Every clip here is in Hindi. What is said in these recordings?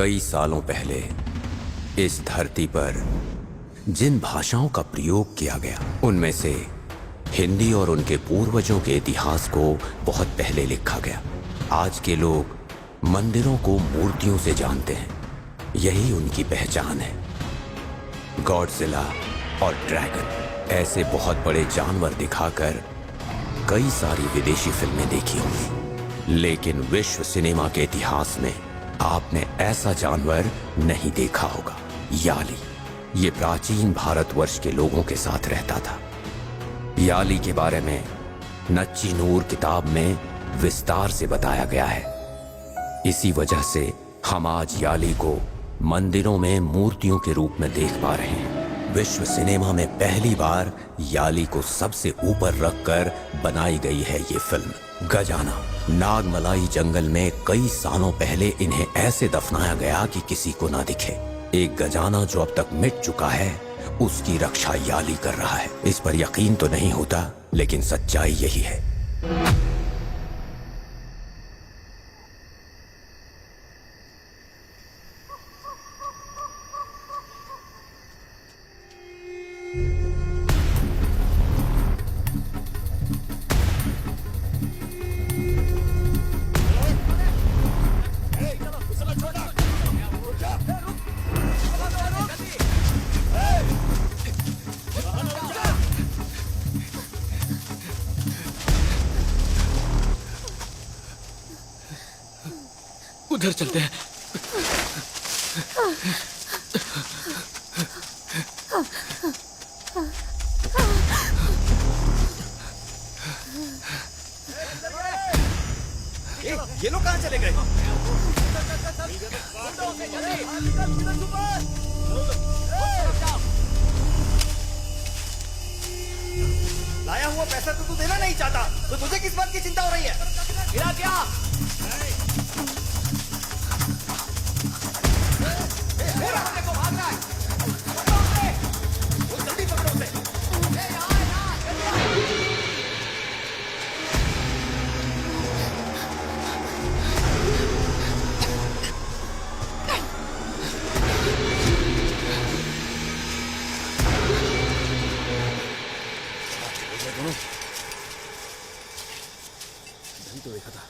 कई सालों पहले इस धरती पर जिन भाषाओं का प्रयोग किया गया उनमें से हिंदी और उनके पूर्वजों के इतिहास को बहुत पहले लिखा गया। आज के लोग मंदिरों को मूर्तियों से जानते हैं, यही उनकी पहचान है। गॉडजिला और ड्रैगन ऐसे बहुत बड़े जानवर दिखाकर कई सारी विदेशी फिल्में देखी होंगी, लेकिन विश्व सिनेमा के इतिहास में आपने ऐसा जानवर नहीं देखा होगा। याली ये प्राचीन भारतवर्ष के लोगों के साथ रहता था। याली के बारे में नच्ची नूर किताब में विस्तार से बताया गया है। इसी वजह से हम आज याली को मंदिरों में मूर्तियों के रूप में देख पा रहे हैं। विश्व सिनेमा में पहली बार याली को सबसे ऊपर रखकर बनाई गई है ये फिल्म। गजाना नागमलाई जंगल में कई सालों पहले इन्हें ऐसे दफनाया गया कि किसी को ना दिखे। एक गजाना जो अब तक मिट चुका है, उसकी रक्षा याली कर रहा है। इस पर यकीन तो नहीं होता, लेकिन सच्चाई यही है। उधर चलते हैं। ये लोग कहाँ चले गए? लाया हुआ पैसा तो तू देना नहीं चाहता, तो तुझे किस बात की चिंता हो रही है? गिरा क्या? जल्दी पकड़ो उसे। तो देखा था।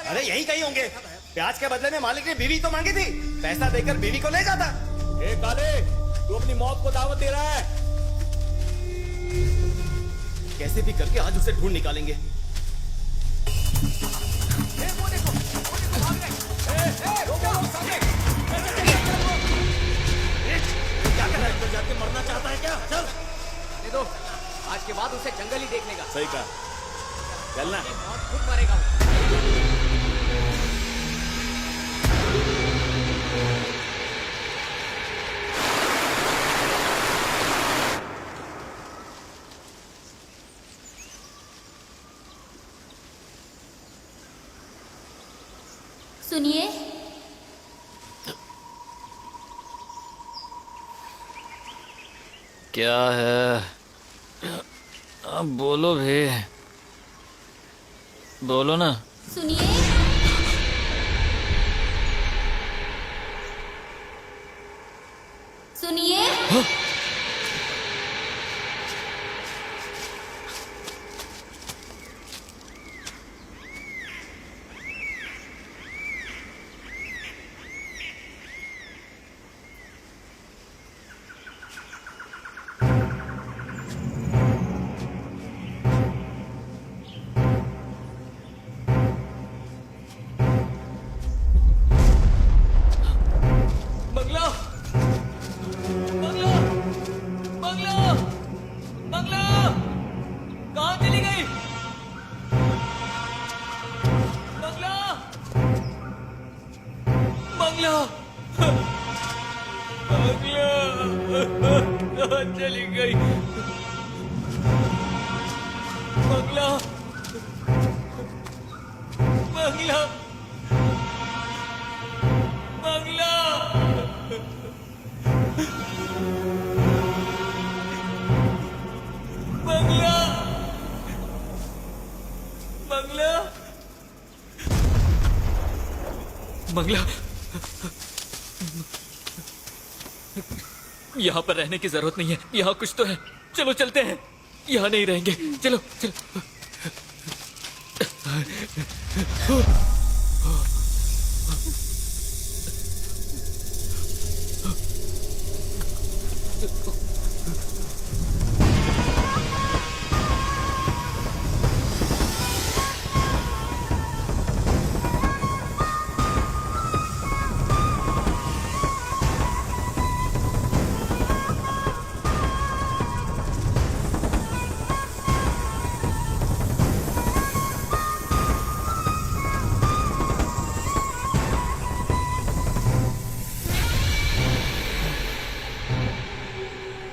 अरे यही कहीं होंगे। प्याज के बदले में मालिक ने बीवी तो मांगी थी, पैसा देकर बीवी को ले जाता। ए काले, तू अपनी मौत को दावत दे रहा है। कैसे भी करके आज उसे ढूंढ निकालेंगे। क्या कर रहा है? जाके मरना चाहता है क्या? चल दे दो, आज के बाद उसे जंगल ही देखने का। सही कहा, चलना। मौत खुद मरेगा। सुनिए, क्या है? अब बोलो भी, बोलो ना। सुनिए, सुनिए। बंगला, बंगला, बंगला, बंगला, कहाँ चली गई? बंगला, बंगला, बंगला, कहाँ चली गई? बंगला, बंगला, बंगला, बंगला, बंगला, बंगला, यहाँ पर रहने की जरूरत नहीं है, यहाँ कुछ तो है। चलो चलते हैं, यहाँ नहीं रहेंगे। चलो चलो।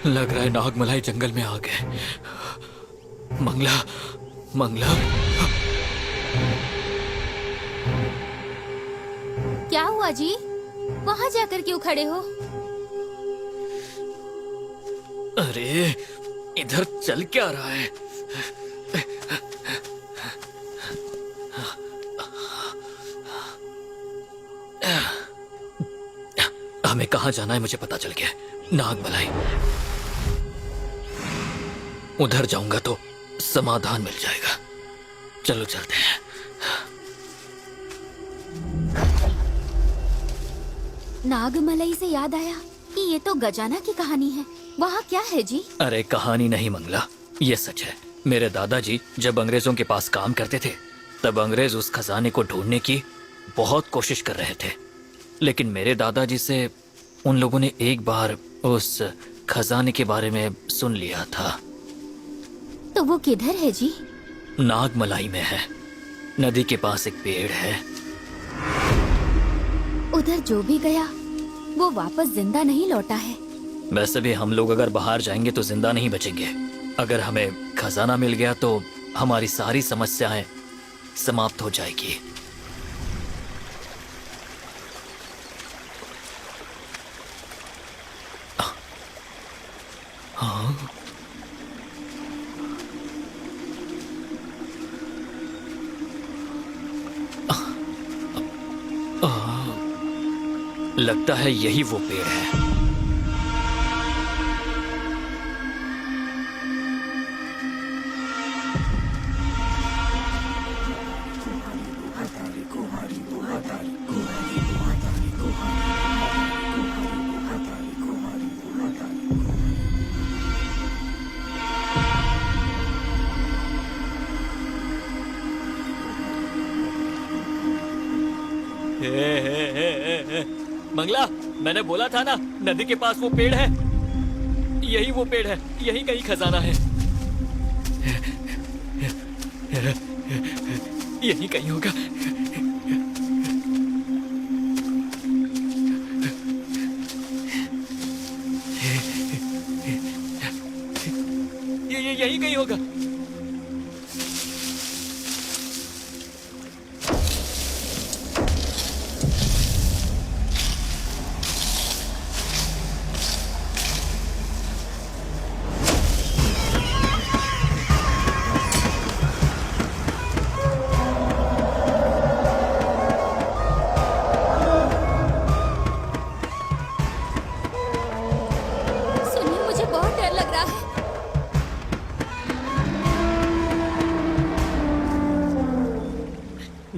लग रहा है नागमलाई जंगल में आ गए। मंगला, मंगला। क्या हुआ जी? वहां जाकर क्यों खड़े हो? अरे इधर चल क्या रहा है? हमें कहाँ जाना है मुझे पता चल गया। नागमलाई। उधर जाऊंगा तो समाधान मिल जाएगा। चलो चलते हैं। नागमलाई से याद आया कि ये तो गजाना की कहानी है। वहाँ क्या है जी? अरे कहानी नहीं मंगला, ये सच है। मेरे दादाजी जब अंग्रेजों के पास काम करते थे तब अंग्रेज उस खजाने को ढूंढने की बहुत कोशिश कर रहे थे, लेकिन मेरे दादाजी से उन लोगों ने एक बार उस खजाने के बारे में सुन लिया था। तो वो किधर है जी? नागमलाई में है। नदी के पास एक पेड़ है। उधर जो भी गया वो वापस जिंदा नहीं लौटा है। वैसे भी हम लोग अगर बाहर जाएंगे तो जिंदा नहीं बचेंगे। अगर हमें खजाना मिल गया तो हमारी सारी समस्याएं समाप्त हो जाएगी। हाँ? लगता है यही वो पेड़ है। मंगला, मैंने बोला था ना नदी के पास वो पेड़ है। यही वो पेड़ है, यही कहीं खजाना है। यही कहीं होगा। यही कहीं होगा।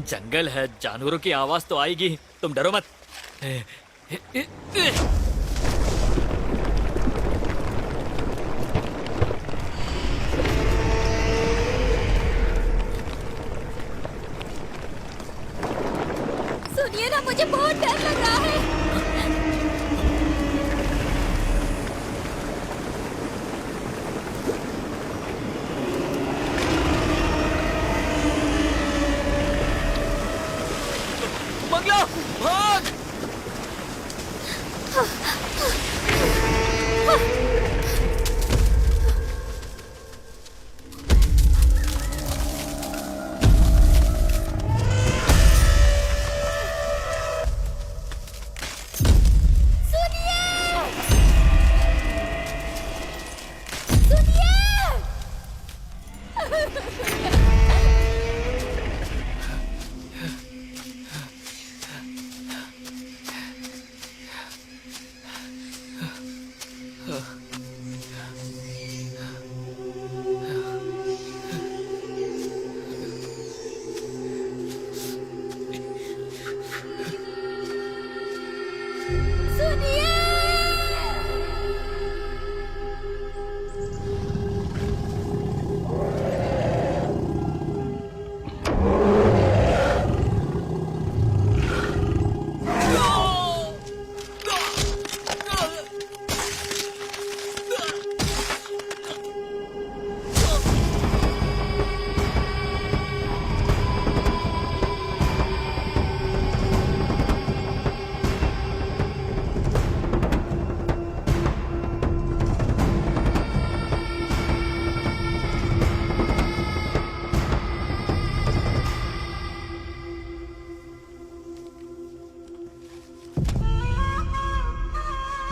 जंगल है, जानवरों की आवाज तो आएगी। तुम डरो मत। सुनिए ना, मुझे बहुत डर लग रहा है। मंगला, भाग!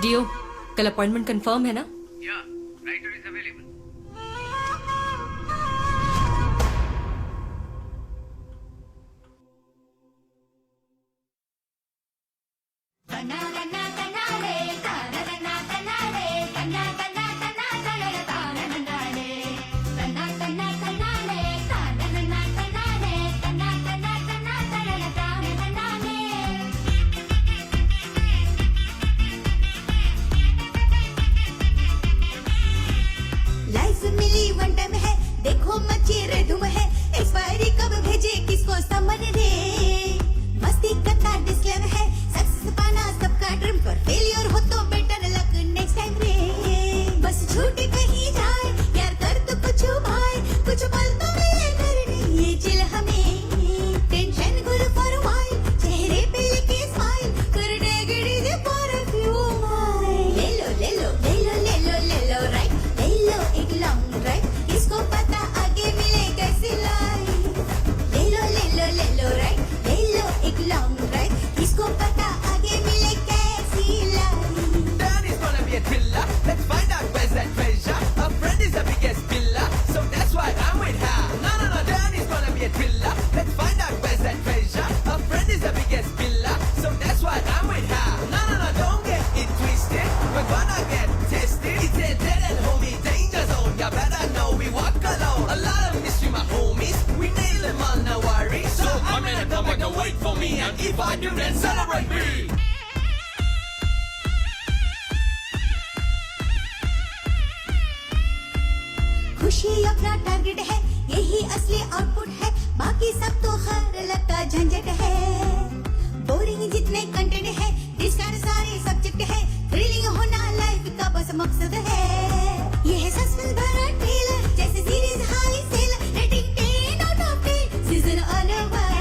डियो, कल अपॉइंटमेंट कंफर्म है ना? लाइफ मिली वन टाइम है, देखो मची रे धूम है, एक्सपायरी कब भेजे किसको समन रे, मस्ती करता डिस्क्लेम है, सक्सेस पाना सबका ड्रीम, पर फेलियर हो तो बेटर लक नेक्स्ट टाइम रे, बस छूट कहीं जाए यार कर तो कुछ भाई, कुछ पल तो मिले करने ये चिल हमें, टेंशन गुड फॉर व्हाइल, चेहरे पे लेके स्माइल, कर डेगड़ी दे फॉर अ फ्यू माइल, ले लो ले लो ले लो ले लो ले लो राइट, ले लो एक लॉन्ग ड्राइव, किसको पता आगे मिले कैसी लाइफ, ले लो राइट, ले लो एक लॉन्ग ड्राइव, किसको पता आगे मिले कैसी life. Danny's gonna be a thriller. Let's find out where's that treasure. A friend is the biggest pillar, so that's why I'm with her. No, no, no, Danny's gonna be a thriller. Let's find out where's that treasure. A friend is the biggest pillar, so that's why I'm with her. No, no, no, don't get it twisted. We're gonna get tested. It's a dead end, homie, danger zone. You better know we walk alone. A lot of mystery, my homies. We nail them all, no worries. So I'm in a come back and wait for me. And if I do, then celebrate me. खुशी अपना टारगेट है, यही असली आउटपुट है, बाकी सब तो हर लगता झंझट है, बोरिंग जितने कंटेंट है, डिस्कार्ड सारे सब्जेक्ट है, थ्रिलिंग होना लाइफ का बस मकसद है, ये है सस्पेंस भरा ट्रेलर, जैसे series high sale, rating 10 out of 10, season ऑनवर,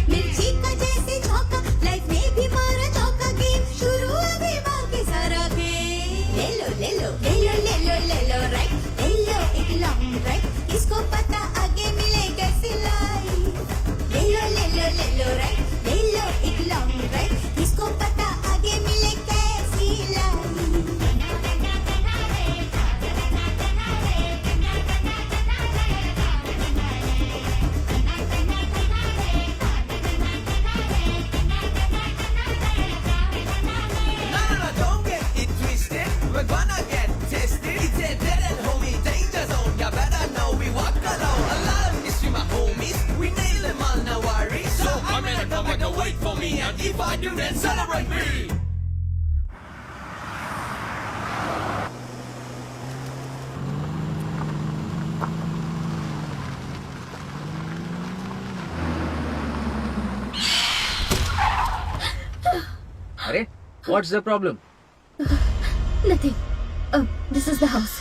मिर्ची का जैसे झोंका, लाइफ में भी मारा चौका, गेम शुरू अभी बाकी सारा खेल, ले लो ले लो ले लो ले लो ले लो राइट, ले लो एक लॉन्ग ड्राइव, किसको पता आगे मिले कैसी लाइफ, ले लो राइट, ले लो एक लॉन्ग ड्राइव, किसको पता आगे मिले कैसी life. No, no, no, don't get it twisted. We're gonna get tested. It's a dead end, homie, danger zone. You better know we walk alone. A lot of mystery, my homies. We nail them all, no worries. So I'm in a come back and wait for me. And if I do, then celebrate me. अरे what's the problem? Nothing. This is the house.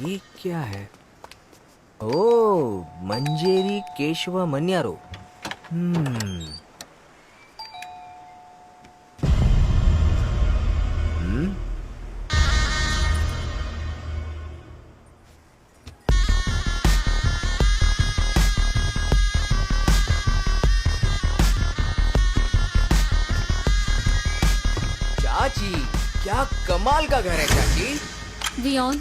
ये क्या है? ओ, मंजेरी केशव मन्यारो। चाची, क्या कमाल का घर है चाची। Vion,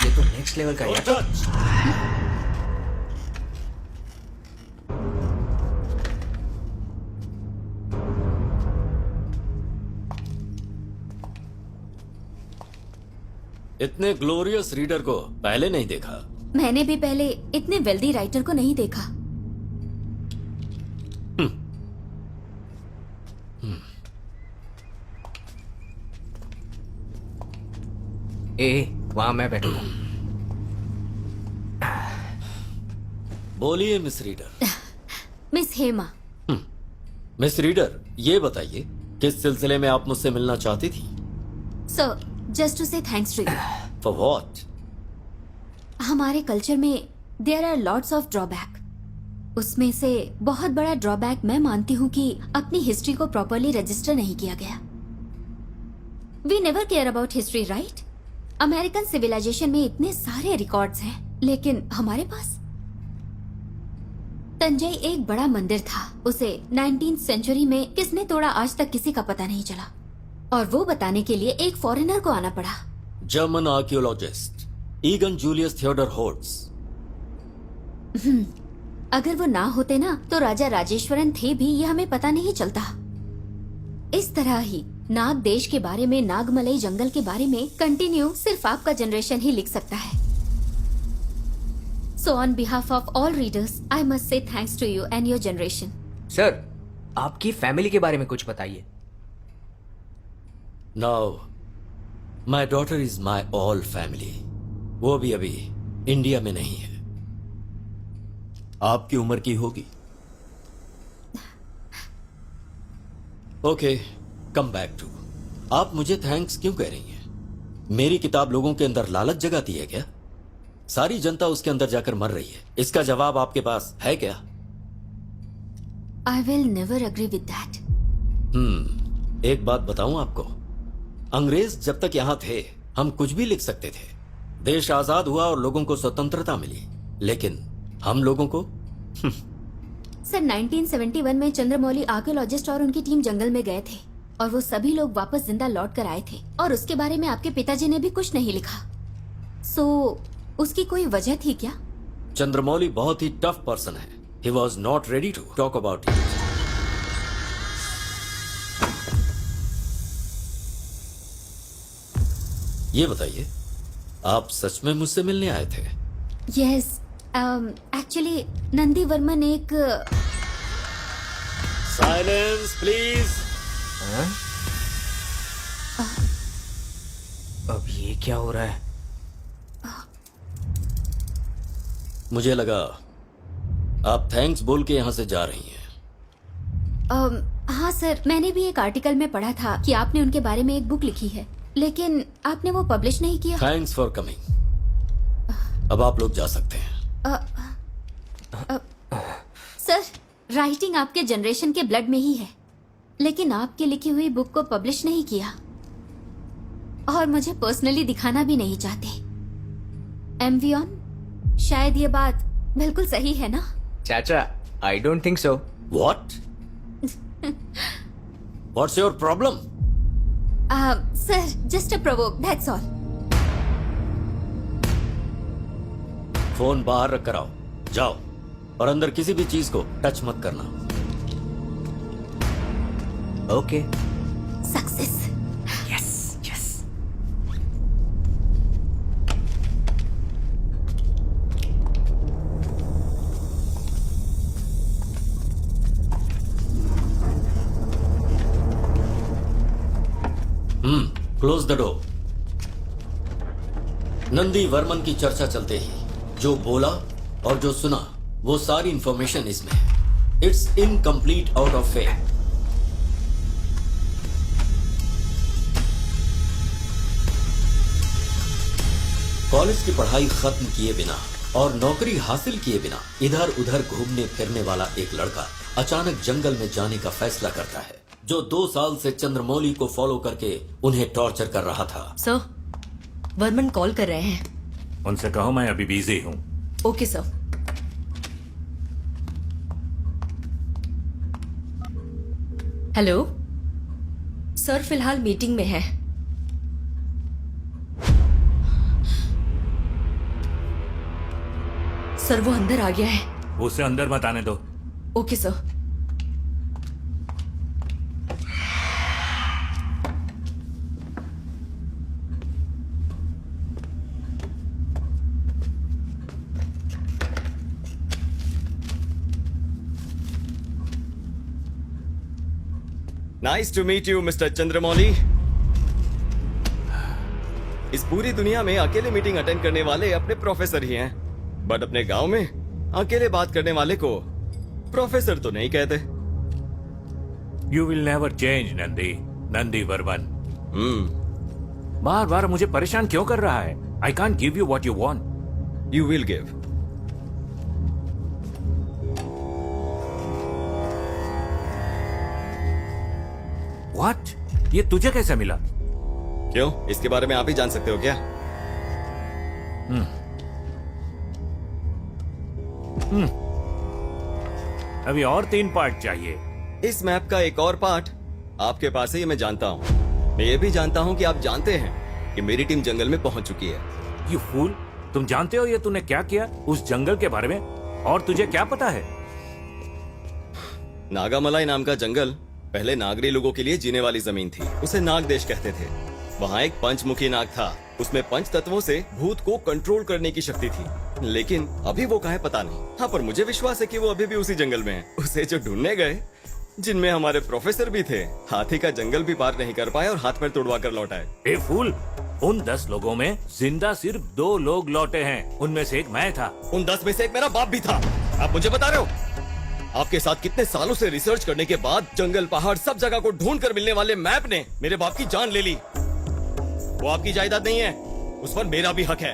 ये तो नेक्स्ट लेवल का है। इतने ग्लोरियस रीडर को पहले नहीं देखा। मैंने भी पहले इतने वेल्दी राइटर को नहीं देखा। वहां मैं बैठूंगा। बोलिए miss reader. Miss Hema. Miss reader, ये बताइए किस सिलसिले में आप मुझसे मिलना चाहती थी? Sir, just to say thanks to you. For what? हमारे कल्चर में there are lots of drawback. उसमें से बहुत बड़ा ड्रॉबैक मैं मानती हूँ कि अपनी हिस्ट्री को प्रॉपरली रजिस्टर नहीं किया गया। We never care about history, right? American civilisation में इतने सारे रिकॉर्ड्स हैं, लेकिन हमारे पास तंजई एक बड़ा मंदिर था। उसे 19th सेंचुरी में किसने तोड़ा आज तक किसी का पता नहीं चला, और वो बताने के लिए एक फॉरेनर को आना पड़ा। German archaeologist Egon Julius Theodor Horts. अगर वो ना होते ना तो राजा राजेश्वरन थे भी, ये हमें पता नहीं चलता। इस तरह ही नाग देश के बारे में, नागमलई जंगल के बारे में कंटिन्यू सिर्फ आपका जनरेशन ही लिख सकता है। So on behalf of all readers I must say thanks to you and your generation. Sir, आपकी फैमिली के बारे में कुछ बताइए। Now my daughter is my all family. वो भी अभी इंडिया में नहीं है। आपकी उम्र की होगी। Okay, come back to. आप मुझे थैंक्स क्यों कह रही हैं? मेरी किताब लोगों के अंदर लालच जगाती है क्या? सारी जनता उसके अंदर जाकर मर रही है। इसका जवाब आपके पास है क्या? I will never agree with that. एक बात बताऊं आपको, अंग्रेज जब तक यहां थे हम कुछ भी लिख सकते थे। देश आजाद हुआ और लोगों को स्वतंत्रता मिली, लेकिन हम लोगों को सर, 1971 में चंद्रमौली आर्कियोलॉजिस्ट और उनकी टीम जंगल में गए थे और वो सभी लोग वापस जिंदा लौट कर आए थे, और उसके बारे में आपके पिताजी ने भी कुछ नहीं लिखा। सो उसकी कोई वजह थी क्या? चंद्रमौली बहुत ही टफ पर्सन है। He was not ready to talk about it. ये बताइए, आप सच में मुझसे मिलने आए थे? यस, एक्चुअली नंदी वर्मन एक साइलेंस प्लीज। अब ये क्या हो रहा है? मुझे लगा आप थैंक्स बोल के यहां से जा रही हैं। हाँ सर, मैंने भी एक आर्टिकल में पढ़ा था कि आपने उनके बारे में एक बुक लिखी है, लेकिन आपने वो पब्लिश नहीं किया। Thanks for coming. अब आप लोग जा सकते हैं। सर, राइटिंग आपके जनरेशन के ब्लड में ही है, लेकिन आपकी लिखी हुई बुक को पब्लिश नहीं किया, और मुझे पर्सनली दिखाना भी नहीं चाहते। एमवी ऑन, शायद ये बात बिल्कुल सही है ना? चाचा, I don't think so. What? What's your problem? Sir, just a provoke, that's all. Phone बाहर रख कर आओ, जाओ, और अंदर किसी भी चीज को टच मत करना। Okay. Success. Yes yes. Close the door. Nandi Varman की चर्चा चलते ही जो बोला और जो सुना वो सारी इंफॉर्मेशन इसमें है। It's incomplete out of faith. College की पढ़ाई खत्म किए बिना और नौकरी हासिल किए बिना इधर उधर घूमने फिरने वाला एक लड़का अचानक जंगल में जाने का फैसला करता है, जो 2 साल से चंद्रमौली को फॉलो करके उन्हें टॉर्चर कर रहा था। सर, वर्मन कॉल कर रहे हैं। उनसे कहो मैं अभी बिजी हूँ। Okay sir. हेलो सर, फिलहाल मीटिंग में है। सर, वो अंदर आ गया है। उसे अंदर मत आने दो। Okay sir. Nice to meet you mister Chandramouli. इस पूरी दुनिया में अकेले मीटिंग अटेंड करने वाले अपने प्रोफेसर ही हैं, बट अपने गांव में अकेले बात करने वाले को प्रोफेसर तो नहीं कहते। You will never change Nandi, Nandi Varman. बार बार मुझे परेशान क्यों कर रहा है? I can't give you what you want. You will give. What? ये तुझे कैसे मिला? क्यों, इसके बारे में आप ही जान सकते हो क्या? अभी और 3 पार्ट चाहिए। इस मैप का एक और पार्ट आपके पास है, ये मैं जानता हूँ। मैं ये भी जानता हूँ कि आप जानते हैं कि मेरी टीम जंगल में पहुंच चुकी है। यू फूल, तुम जानते हो ये तूने क्या किया उस जंगल के बारे में? और तुझे क्या पता है? नागामलाई नाम का जंगल पहले नागरी लोगों के लिए जीने वाली जमीन थी। उसे नाग देश कहते थे। वहाँ एक पंचमुखी नाग था। उसमें 5 तत्वों से भूत को कंट्रोल करने की शक्ति थी, लेकिन अभी वो कहाँ है पता नहीं। हाँ, पर मुझे विश्वास है कि वो अभी भी उसी जंगल में है। उसे जो ढूंढने गए, जिनमें हमारे प्रोफेसर भी थे, हाथी का जंगल भी पार नहीं कर पाए और हाथ पैर तोड़वा कर लौट आए। ए फूल, उन 10 लोगों में जिंदा सिर्फ 2 लोग लौटे हैं। उनमें से एक मैं था। उन 10 में से एक मेरा बाप भी था। आप मुझे बता रहे हो? आपके साथ कितने सालों से रिसर्च करने के बाद जंगल, पहाड़, सब जगह को ढूंढ कर मिलने वाले मैप ने मेरे बाप की जान ले ली। वो आपकी जायदाद नहीं है, उस पर मेरा भी हक है।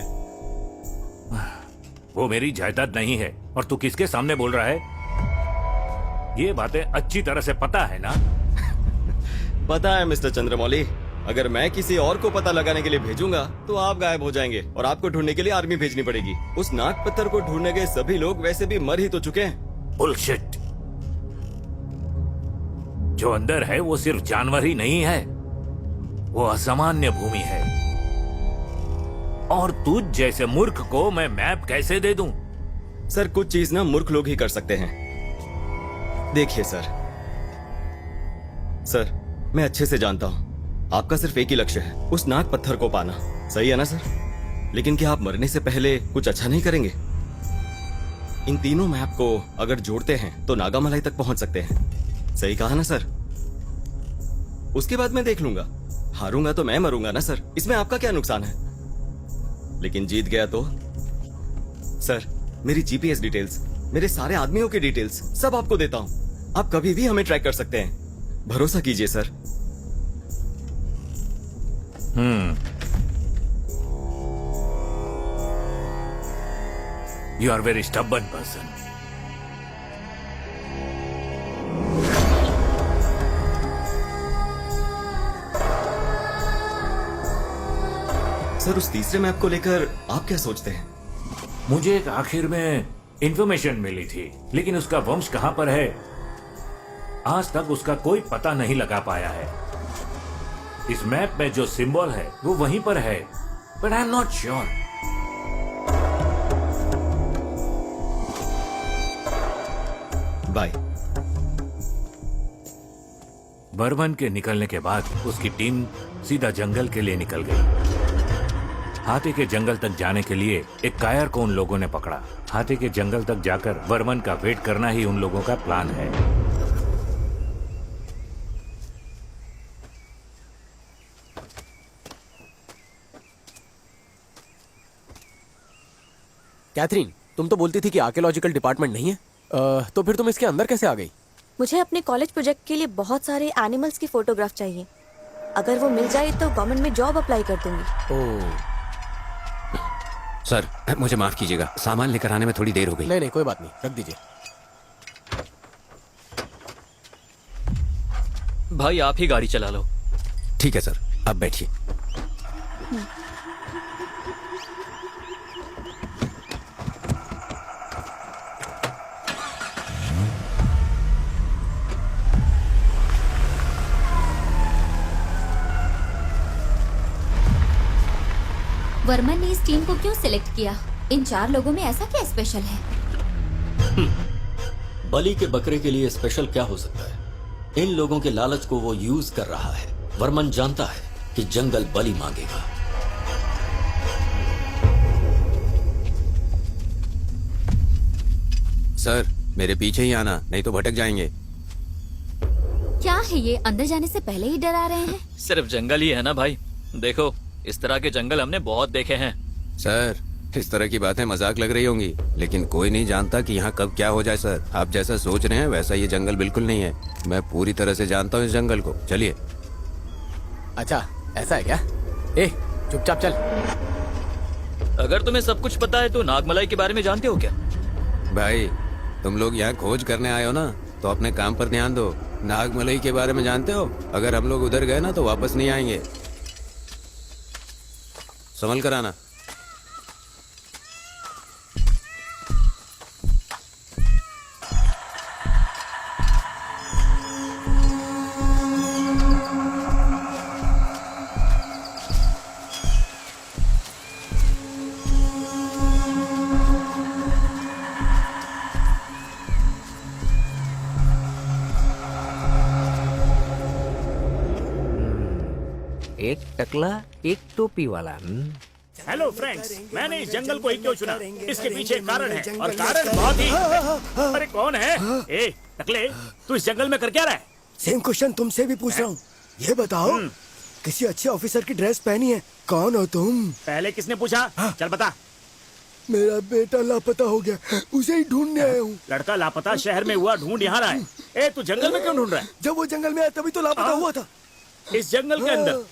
वो मेरी जायदाद नहीं है। और तू किसके सामने बोल रहा है? ये बातें अच्छी तरह से पता है ना? पता है मिस्टर चंद्रमौली। अगर मैं किसी और को पता लगाने के लिए भेजूंगा तो आप गायब हो जाएंगे और आपको ढूंढने के लिए आर्मी भेजनी पड़ेगी। उस नाग पत्थर को ढूंढने गए सभी लोग वैसे भी मर ही तो चुके हैं। बुलशिट। जो अंदर है वो सिर्फ जानवर ही नहीं है, वो असामान्य भूमि है। और तुझ जैसे मूर्ख को मैं मैप कैसे दे दूं? सर, कुछ चीज ना मूर्ख लोग ही कर सकते हैं। देखिए सर, मैं अच्छे से जानता हूं आपका सिर्फ एक ही लक्ष्य है, उस नाग पत्थर को पाना। सही है ना सर? लेकिन क्या आप मरने से पहले कुछ अच्छा नहीं करेंगे? इन तीनों मैप को अगर जोड़ते हैं तो नागामलाई तक पहुंच सकते हैं। सही कहा ना सर? उसके बाद मैं देख लूंगा। हारूंगा तो मैं मरूंगा ना सर, इसमें आपका क्या नुकसान है? लेकिन जीत गया तो? सर, मेरी जीपीएस डिटेल्स, मेरे सारे आदमियों की डिटेल्स सब आपको देता हूं। आप कभी भी हमें ट्रैक कर सकते हैं। भरोसा कीजिए sir. You are very stubborn person. Sir, उस तीसरे मैप को लेकर आप क्या सोचते हैं? मुझे एक आखिर में इंफॉर्मेशन मिली थी, लेकिन उसका वंश कहां पर है आज तक उसका कोई पता नहीं लगा पाया है। इस मैप में जो सिंबल है वो वहीं पर है, but I am not sure. Bye. Burman के निकलने के बाद उसकी टीम सीधा जंगल के लिए निकल गई। हाथी के जंगल तक जाने के लिए एक कायर को उन लोगों ने पकड़ा। हाथी के जंगल तक जाकर बर्मन का वेट करना ही उन लोगों का प्लान है। कैथरीन, तुम तो बोलती थी कि आर्कियोलॉजिकल डिपार्टमेंट नहीं है, तो फिर तुम इसके अंदर कैसे आ गई? मुझे अपने कॉलेज प्रोजेक्ट के लिए बहुत सारे एनिमल्स की फोटोग्राफ चाहिए। अगर वो मिल जाए तो गवर्नमेंट में जॉब अप्लाई कर दूंगी। ओह, सर, मुझे माफ कीजिएगा, सामान लेकर आने में थोड़ी देर हो गई। नहीं कोई बात नहीं, रख दीजिए। भाई आप ही गाड़ी चला लो। ठीक है सर, अब बैठिए। वर्मन ने इस टीम को क्यों सिलेक्ट किया? इन 4 लोगों में ऐसा क्या स्पेशल है? बलि के बकरे के लिए स्पेशल क्या हो सकता है? इन लोगों के लालच को वो यूज कर रहा है। वर्मन जानता है कि जंगल बलि मांगेगा। सर, मेरे पीछे ही आना, नहीं तो भटक जाएंगे। क्या है ये, अंदर जाने से पहले ही डरा रहे हैं? सिर्फ जंगल ही है ना भाई। देखो, इस तरह के जंगल हमने बहुत देखे हैं। सर, इस तरह की बातें मजाक लग रही होंगी, लेकिन कोई नहीं जानता कि यहाँ कब क्या हो जाए। सर, आप जैसा सोच रहे हैं वैसा ये जंगल बिल्कुल नहीं है। मैं पूरी तरह से जानता हूँ इस जंगल को। चलिए। अच्छा, ऐसा है क्या? ए, चुपचाप चल। अगर तुम्हें सब कुछ पता है तो नागमलाई के बारे में जानते हो क्या? भाई, तुम लोग यहाँ खोज करने आए हो ना, तो अपने काम पर ध्यान दो। नागमलई के बारे में जानते हो? अगर हम लोग उधर गए ना तो वापस नहीं आएंगे। संभल कर आना। एक टकला एक टोपी वाला। हेलो फ्रेंड्स, मैंने इस जंगल को ही क्यों चुना? इसके पीछे एक कारण है, और कारण बहुत ही। अरे कौन है? ए टकले, तू इस जंगल में कर क्या रहा है? सेम क्वेश्चन तुमसे भी पूछ रहा हूँ। ये बताओ, किसी अच्छे ऑफिसर की ड्रेस पहनी है? कौन हो तुम? पहले किसने पूछा? चल बता। मेरा बेटा लापता हो गया, उसे ही ढूंढने आया हूँ। लड़का लापता शहर में हुआ, ढूंढ यहाँ रहा है। ए, तू जंगल में क्यों ढूंढ रहा है? जब वो जंगल में आया तभी तो लापता हुआ था। इस जंगल के अंदर।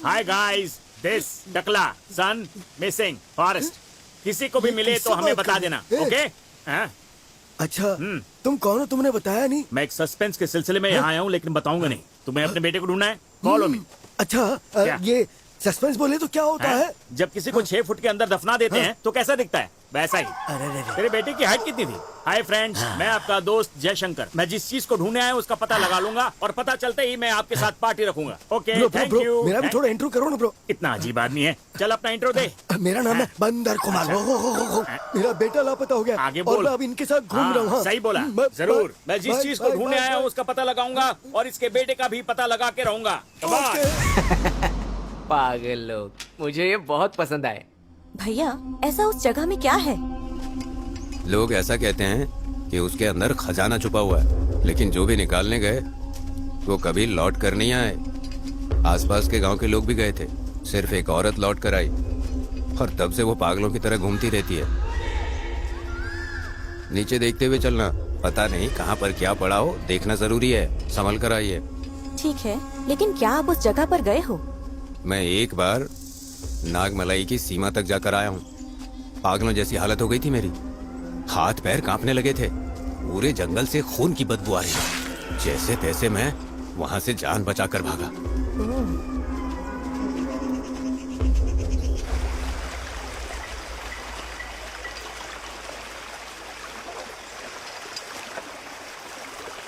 हाय गाइस, दिस टकला सन मिसिंग फॉरेस्ट। किसी को भी मिले तो हमें बता देना, ओके? अच्छा, तुम कौन हो? तुमने बताया नहीं। मैं एक सस्पेंस के सिलसिले में यहाँ आया हूँ, लेकिन बताऊंगा नहीं। तुम्हें अपने बेटे को ढूंढना है, कॉल मी। अच्छा, ये सस्पेंस बोले तो क्या होता है? जब किसी को 6 फुट के अंदर दफना देते हैं तो कैसा दिखता है? वैसा ही। तेरे बेटे की हाइट कितनी थी? हाय फ्रेंड्स, मैं आपका दोस्त जयशंकर। मैं जिस चीज को ढूंढने आया हूँ उसका पता लगा लूंगा, और पता चलते ही मैं आपके साथ पार्टी रखूंगा। Okay, thank you. मेरा भी थोड़ा इंट्रो करो ना ब्रो। इतना अजीब आदमी है। चल अपना इंट्रो दे। मेरा नाम है बंदर कुमार। मेरा बेटा लापता हो गया, आगे और बोल। मैं अब इनके साथ घूम रहा हूँ। सही बोला। जरूर, मैं जिस चीज को ढूंढने आया हूँ उसका पता लगाऊंगा, और इसके बेटे का भी पता लगा के रहूंगा। पागल लोग, मुझे ये बहुत पसंद आए। भैया, ऐसा उस जगह में क्या है? लोग ऐसा कहते हैं कि उसके अंदर खजाना छुपा हुआ है, लेकिन जो भी निकालने गए वो कभी लौट कर नहीं आए। आसपास के गांव के लोग भी गए थे, सिर्फ एक औरत लौट कर आई, और तब से वो पागलों की तरह घूमती रहती है। नीचे देखते हुए चलना, पता नहीं कहाँ पर क्या पड़ा हो, देखना जरूरी है। संभल कर आइए। ठीक है, लेकिन क्या आप उस जगह पर गए हो? मैं एक बार नागमलाई की सीमा तक जाकर आया हूँ। पागलों जैसी हालत हो गई थी मेरी, हाथ पैर कांपने लगे थे, पूरे जंगल से खून की बदबू आ रही थी। जैसे तैसे मैं वहां से जान बचाकर भागा।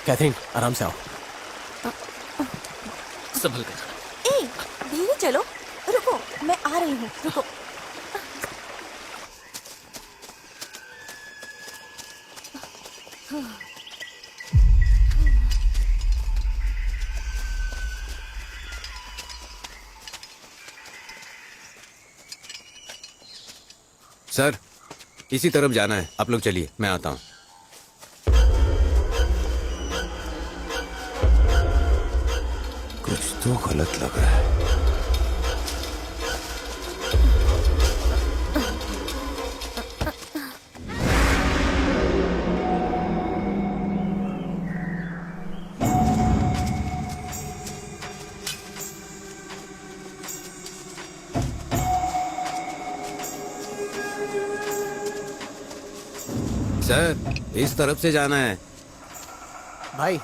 कैथरीन, आराम से आओ। संभल कर। ए, धीरे चलो। रुको, मैं आ रही हूँ, रुको। सर, इसी तरफ जाना है। आप लोग चलिए, मैं आता हूँ। कुछ तो गलत लग रहा है। सर, इस तरफ से जाना है। भाई,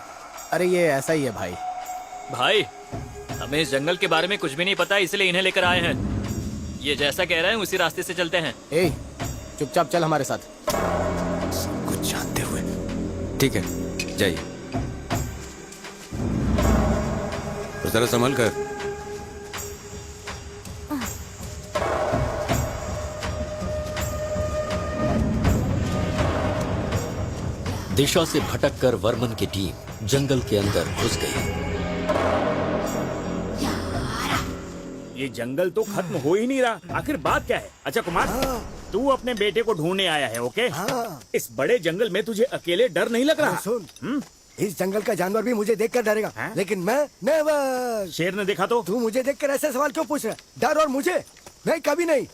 अरे ये ऐसा ही है भाई। भाई, हमें इस जंगल के बारे में कुछ भी नहीं पता, इसलिए इन्हें लेकर आए हैं। ये जैसा कह रहे हैं उसी रास्ते से चलते हैं। ए, चुपचाप चल हमारे साथ। सब कुछ जानते हुए। ठीक है, जाइए। और जरा संभल कर। दिशा से भटककर वर्मन की टीम जंगल के अंदर घुस गई। ये जंगल तो खत्म हो ही नहीं रहा, आखिर बात क्या है? अच्छा कुमार, तू अपने बेटे को ढूंढने आया है, ओके? इस बड़े जंगल में तुझे अकेले डर नहीं लग रहा? सुन, इस जंगल का जानवर भी मुझे देखकर डरेगा, लेकिन मैं नेवर। शेर ने देखा तो? तू मुझे देखकर ऐसे सवाल क्यों पूछ रहा है? डर और मुझे? नहीं, कभी नहीं।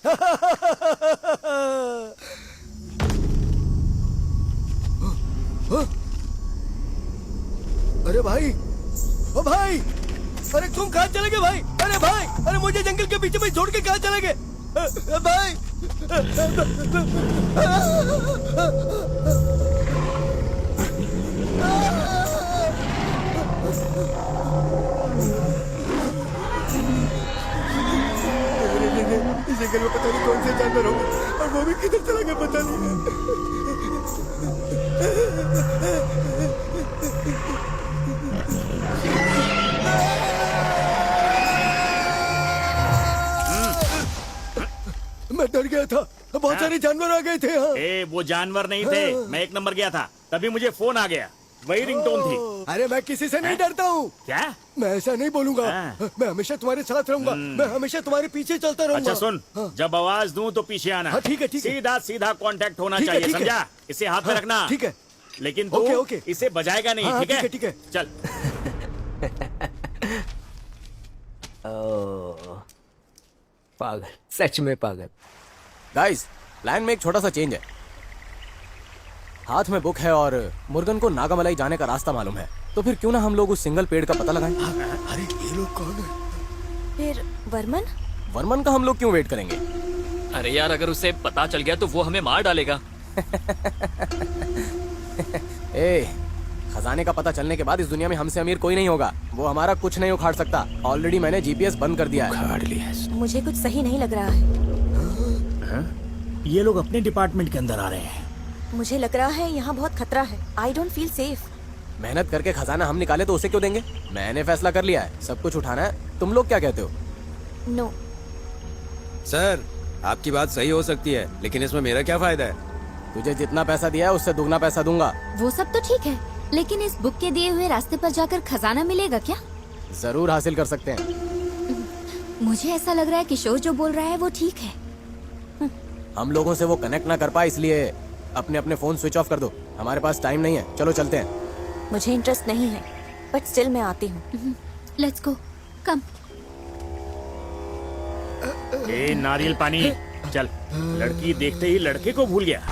अरे भाई, ओ भाई, अरे तुम कहाँ चले गए भाई? अरे भाई, अरे मुझे जंगल के बीच में छोड़ के कहाँ चले गए भाई? इस जंगल में पता नहीं कौन से जानवर होंगे और वो भी किधर चला गया पता नहीं। मैं डर गया था, बहुत सारे जानवर आ गए थे। हाँ। वो जानवर नहीं थे, मैं 1 नंबर गया था, तभी मुझे फोन आ गया, वही रिंगटोन थी। अरे मैं किसी से नहीं डरता हूँ। क्या? मैं ऐसा नहीं बोलूंगा। मैं हमेशा तुम्हारे साथ रहूंगा, मैं हमेशा तुम्हारे पीछे चलता रहूंगा। अच्छा सुन, जब आवाज दूं तो पीछे आना। हाँ, ठीक है, ठीक है। सीधा सीधा कांटेक्ट होना ठीक है, चाहिए, ठीक है। समझा? इसे हाथ में रखना। ठीक है। लेकिन तू ओके, ओके। इसे बजाएगा नहीं, हाँ, ठीक है? ठीक है। चल। पागल, सच में पागल। गाइस, प्लान में एक छोटा सा चेंज है। हाथ में बुक है और मुर्गन को नागामलाई जाने का रास्ता मालूम है, तो फिर क्यों ना हम लोग उस सिंगल पेड़ का पता लगाएं? अरे ये लोग कौन है? फिर वर्मन? वर्मन का हम लोग क्यों वेट करेंगे? अरे यार, अगर उसे पता चल गया तो वो हमें मार डालेगा। ए, खजाने का पता चलने के बाद इस दुनिया में हमसे अमीर कोई नहीं होगा। वो हमारा कुछ नहीं उखाड़ सकता। ऑलरेडी मैंने जीपीएस बंद कर दिया है। उखाड़ लिया है। मुझे कुछ सही नहीं लग रहा है। ये लोग अपने डिपार्टमेंट के अंदर आ रहे हैं। मुझे लग रहा है यहाँ बहुत खतरा है। I don't feel safe. मेहनत करके खजाना हम निकाले तो उसे क्यों देंगे? मैंने फैसला कर लिया है, सब कुछ उठाना है। तुम लोग क्या कहते हो? नो। सर, आपकी बात सही हो सकती है, लेकिन इसमें मेरा क्या फायदा है? तुझे जितना पैसा दिया है उससे दुगना पैसा दूंगा। वो सब तो ठीक है, लेकिन इस बुक के दिए हुए रास्ते पर जाकर खजाना मिलेगा क्या? जरूर हासिल कर सकते हैं। मुझे ऐसा लग रहा है किशोर जो बोल रहा है वो ठीक है। हम लोगों से वो कनेक्ट ना कर पाए, इसलिए अपने अपने फोन स्विच ऑफ कर दो। हमारे पास टाइम नहीं है, चलो चलते हैं। मुझे इंटरेस्ट नहीं है, बट स्टिल मैं आती हूँ। लेट्स गो, कम। नारियल पानी। चल, लड़की देखते ही लड़के को भूल गया।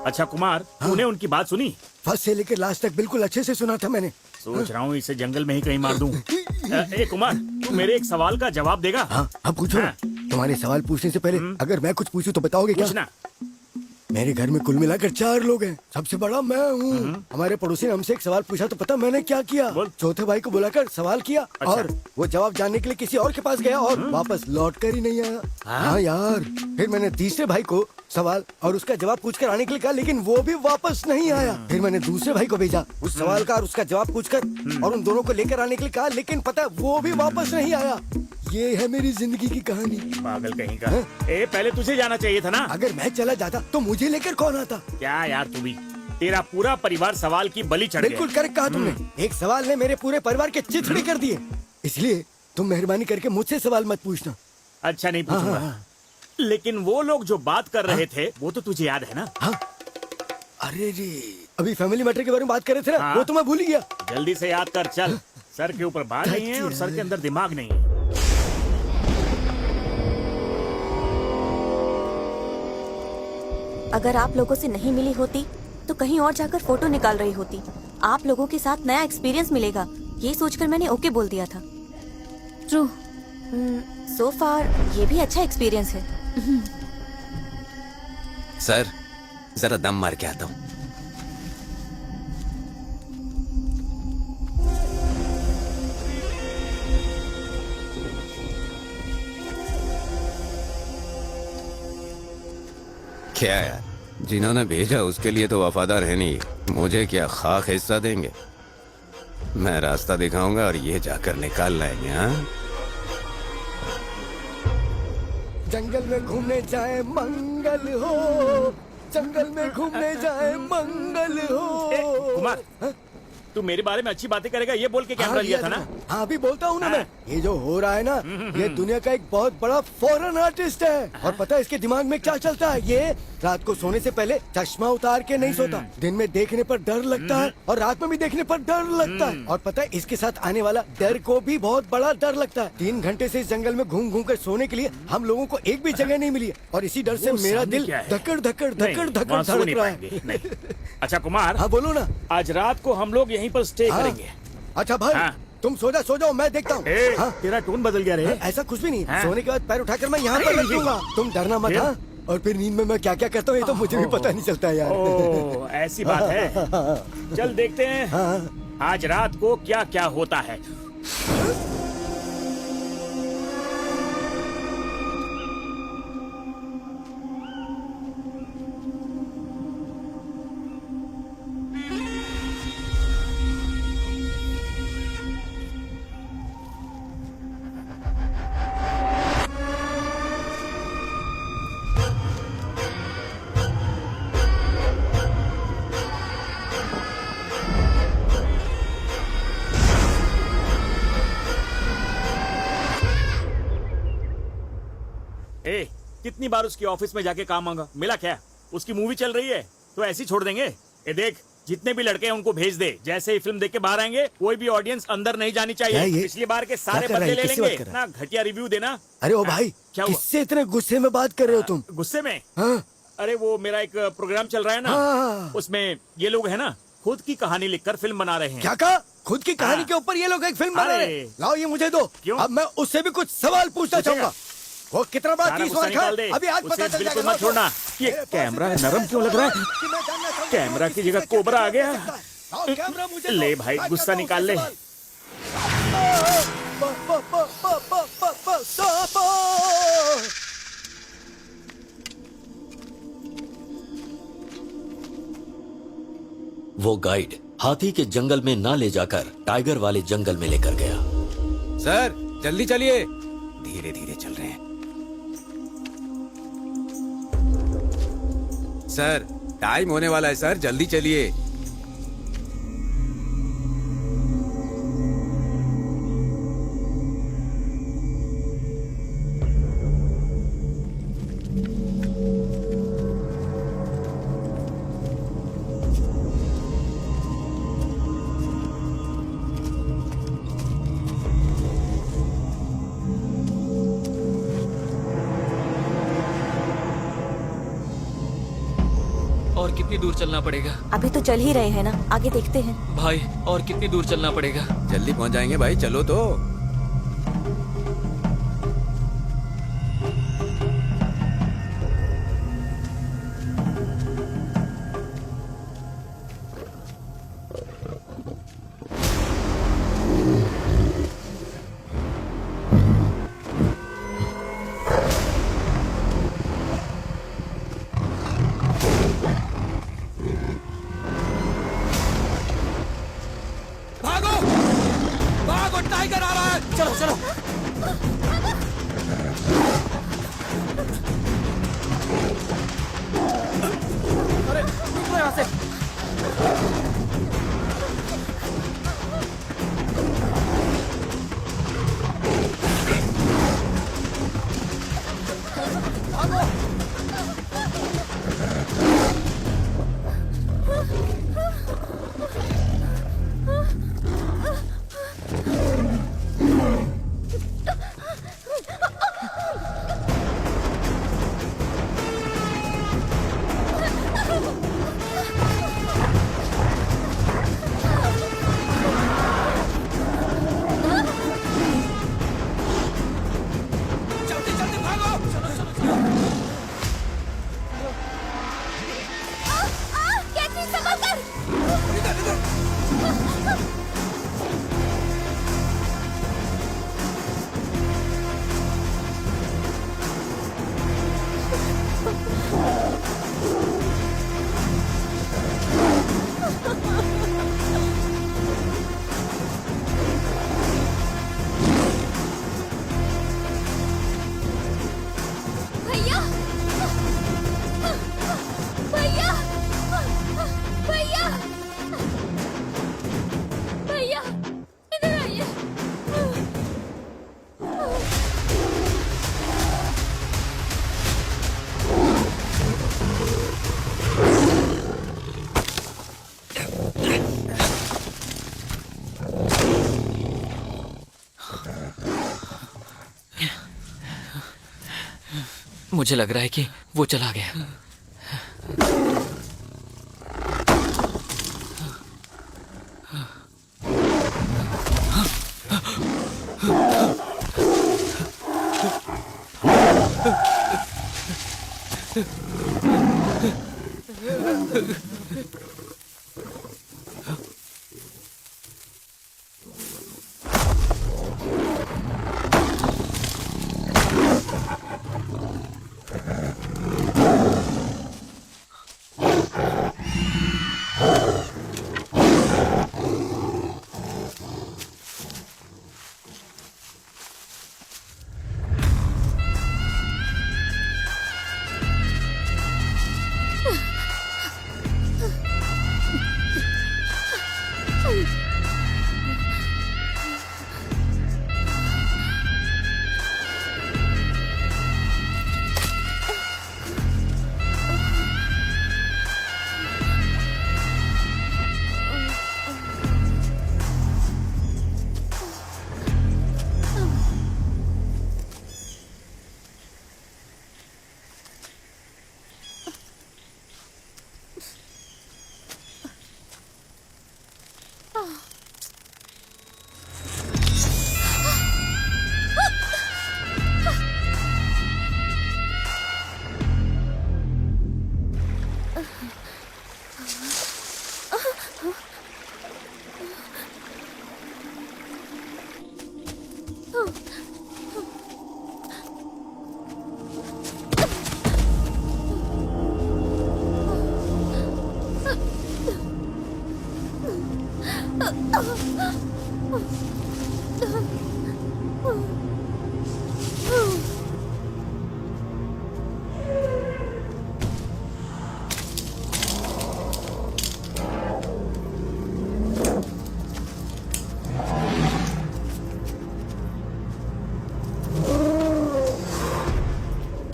अच्छा कुमार, तूने उनकी बात सुनी? फर्स्ट से लेकर लास्ट तक बिल्कुल अच्छे से सुना था मैंने। सोच रहा हूँ इसे जंगल में ही कहीं मार दूं। ए कुमार, तू मेरे एक सवाल का जवाब देगा? हाँ, अब पूछो ना। तुम्हारे सवाल पूछने से पहले अगर मैं कुछ पूछूं तो बताओगे क्या? पूछना। मेरे घर में कुल मिलाकर 4 लोग हैं, सबसे बड़ा मैं हूँ। हमारे पड़ोसी ने हमसे एक सवाल पूछा तो पता मैंने क्या किया? चौथे भाई को बुलाकर सवाल किया। अच्छा। और वो जवाब जानने के लिए किसी और के पास गया और वापस लौट कर ही नहीं आया। हाँ यार, फिर मैंने तीसरे भाई को सवाल और उसका जवाब पूछकर आने के लिए कहा, लेकिन वो भी वापस नहीं आया। फिर मैंने दूसरे भाई को भेजा उस सवाल का और उसका जवाब पूछकर और उन दोनों को लेकर आने के लिए कहा, लेकिन पता वो भी वापस नहीं आया। ये है मेरी जिंदगी की कहानी। पागल कहीं का। ए, पहले तुझे जाना चाहिए था ना। अगर मैं चला जाता तो मुझे लेकर कौन आता? क्या यार, तू भी, तेरा पूरा परिवार सवाल की बलि चढ़ गया। बिल्कुल करेक्ट कहा तुमने। एक सवाल ने मेरे पूरे परिवार के चिथड़े कर दिए। इसलिए तुम मेहरबानी करके मुझसे सवाल मत पूछना। अच्छा, नहीं पूछूंगा। लेकिन वो लोग जो बात कर रहे थे वो तो तुझे याद है ना? अरे रे, अभी फैमिली मैटर के बारे में बात कर रहे थे ना, वो तो मैं भूल ही गया। जल्दी से याद कर, चल। सर के ऊपर बाल नहीं है और सर के अंदर दिमाग नहीं है। अगर आप लोगों से नहीं मिली होती तो कहीं और जाकर फोटो निकाल रही होती। आप लोगों के साथ नया एक्सपीरियंस मिलेगा, ये सोचकर मैंने ओके बोल दिया था। ट्रू। सो फार ये भी अच्छा एक्सपीरियंस है। सर, जरा दम मार के आता हूँ। क्या यार, जिन्होंने भेजा उसके लिए तो वफादार है नहीं, मुझे क्या खाक हिस्सा देंगे? मैं रास्ता दिखाऊंगा और ये जाकर निकाल लाएंगे। हाँ, जंगल में घूमने जाए मंगल हो, जंगल में घूमने जाए मंगल हो। कुमार, तू मेरे बारे में अच्छी बातें करेगा ये बोल के कैमरा लिया था ना? हाँ, अभी बोलता हूँ ना मैं। ये जो हो रहा है ना, ये दुनिया का एक बहुत बड़ा फॉरेन आर्टिस्ट है। और पता है इसके दिमाग में क्या चलता है? ये रात को सोने से पहले चश्मा उतार के नहीं सोता। दिन में देखने पर डर लगता है और रात में भी देखने पर डर लगता है। और पता है इसके साथ आने वाला डर को भी बहुत बड़ा डर लगता है। 3 घंटे से इस जंगल में घूम घूम कर सोने के लिए हम लोगों को एक भी जगह नहीं मिली है और इसी डर से मेरा दिल धकड़ धकड़ धकड़ धकड़ धड़क रहा है। अच्छा कुमार, हाँ बोलो ना। आज रात को हम लोग यहीं पर स्टे करेंगे। अच्छा भाई, तुम सो जाओ, मैं देखता हूँ। हाँ? तेरा टोन बदल गया रे। ऐसा कुछ भी नहीं। सोने के बाद पैर उठाकर मैं यहाँ पर बैठूंगा, तुम डरना मत। हाँ? और फिर नींद में मैं क्या क्या करता हूँ ये तो मुझे भी पता नहीं चलता यार। ओह, ऐसी बात है। चल देखते हैं आज रात को क्या क्या होता है। ए, कितनी बार उसकी ऑफिस में जाके काम मांगा, मिला क्या? उसकी मूवी चल रही है तो ऐसे ही छोड़ देंगे? ए देख, जितने भी लड़के हैं उनको भेज दे। जैसे ही फिल्म देख के बाहर आएंगे कोई भी ऑडियंस अंदर नहीं जानी चाहिए। पिछली बार के सारे बदले ले लेंगे ना। घटिया रिव्यू देना। अरे ओ भाई, क्या किससे इतने गुस्से में बात कर रहे हो तुम? गुस्से में? हाँ? अरे वो मेरा एक प्रोग्राम चल रहा है ना, उसमें ये लोग है ना खुद की कहानी लिखकर फिल्म बना रहे हैं। क्या कहा? खुद की कहानी के ऊपर ये लोग एक फिल्म बना रहे हैं? लाओ ये मुझे दो। क्यों? अब मैं उससे भी कुछ सवाल पूछना चाहूंगा। वो कितना बार 30 बार खा, अभी आज पता चल जाएगा। मत छोड़ना। ये कैमरा नरम क्यों लग रहा है? कैमरा की जगह कोबरा आ गया। ले भाई, गुस्सा निकाल ले। वो गाइड हाथी के जंगल में ना ले जाकर टाइगर वाले जंगल में लेकर गया। सर जल्दी चलिए, धीरे धीरे चल रहे हैं। सर टाइम होने वाला है सर, जल्दी चलिए। और कितनी दूर चलना पड़ेगा? अभी तो चल ही रहे हैं ना, आगे देखते हैं। भाई और कितनी दूर चलना पड़ेगा? जल्दी पहुंच जाएंगे भाई, चलो तो। टाइगर आ रहा है। मुझे लग रहा है कि वो चला गया।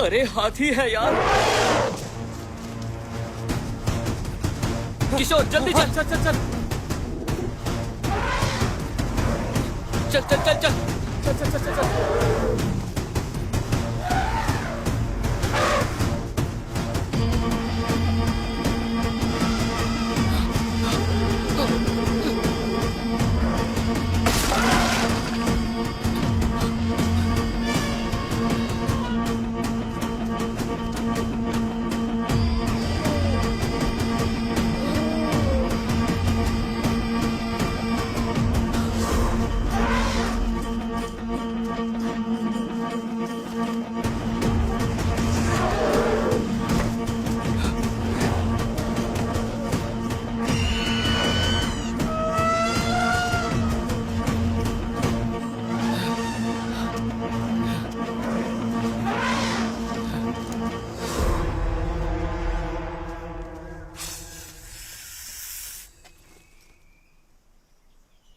अरे हाथी है यार। किशोर जल्दी चल चल चल चल चल चल चल चल चल चल चल चल।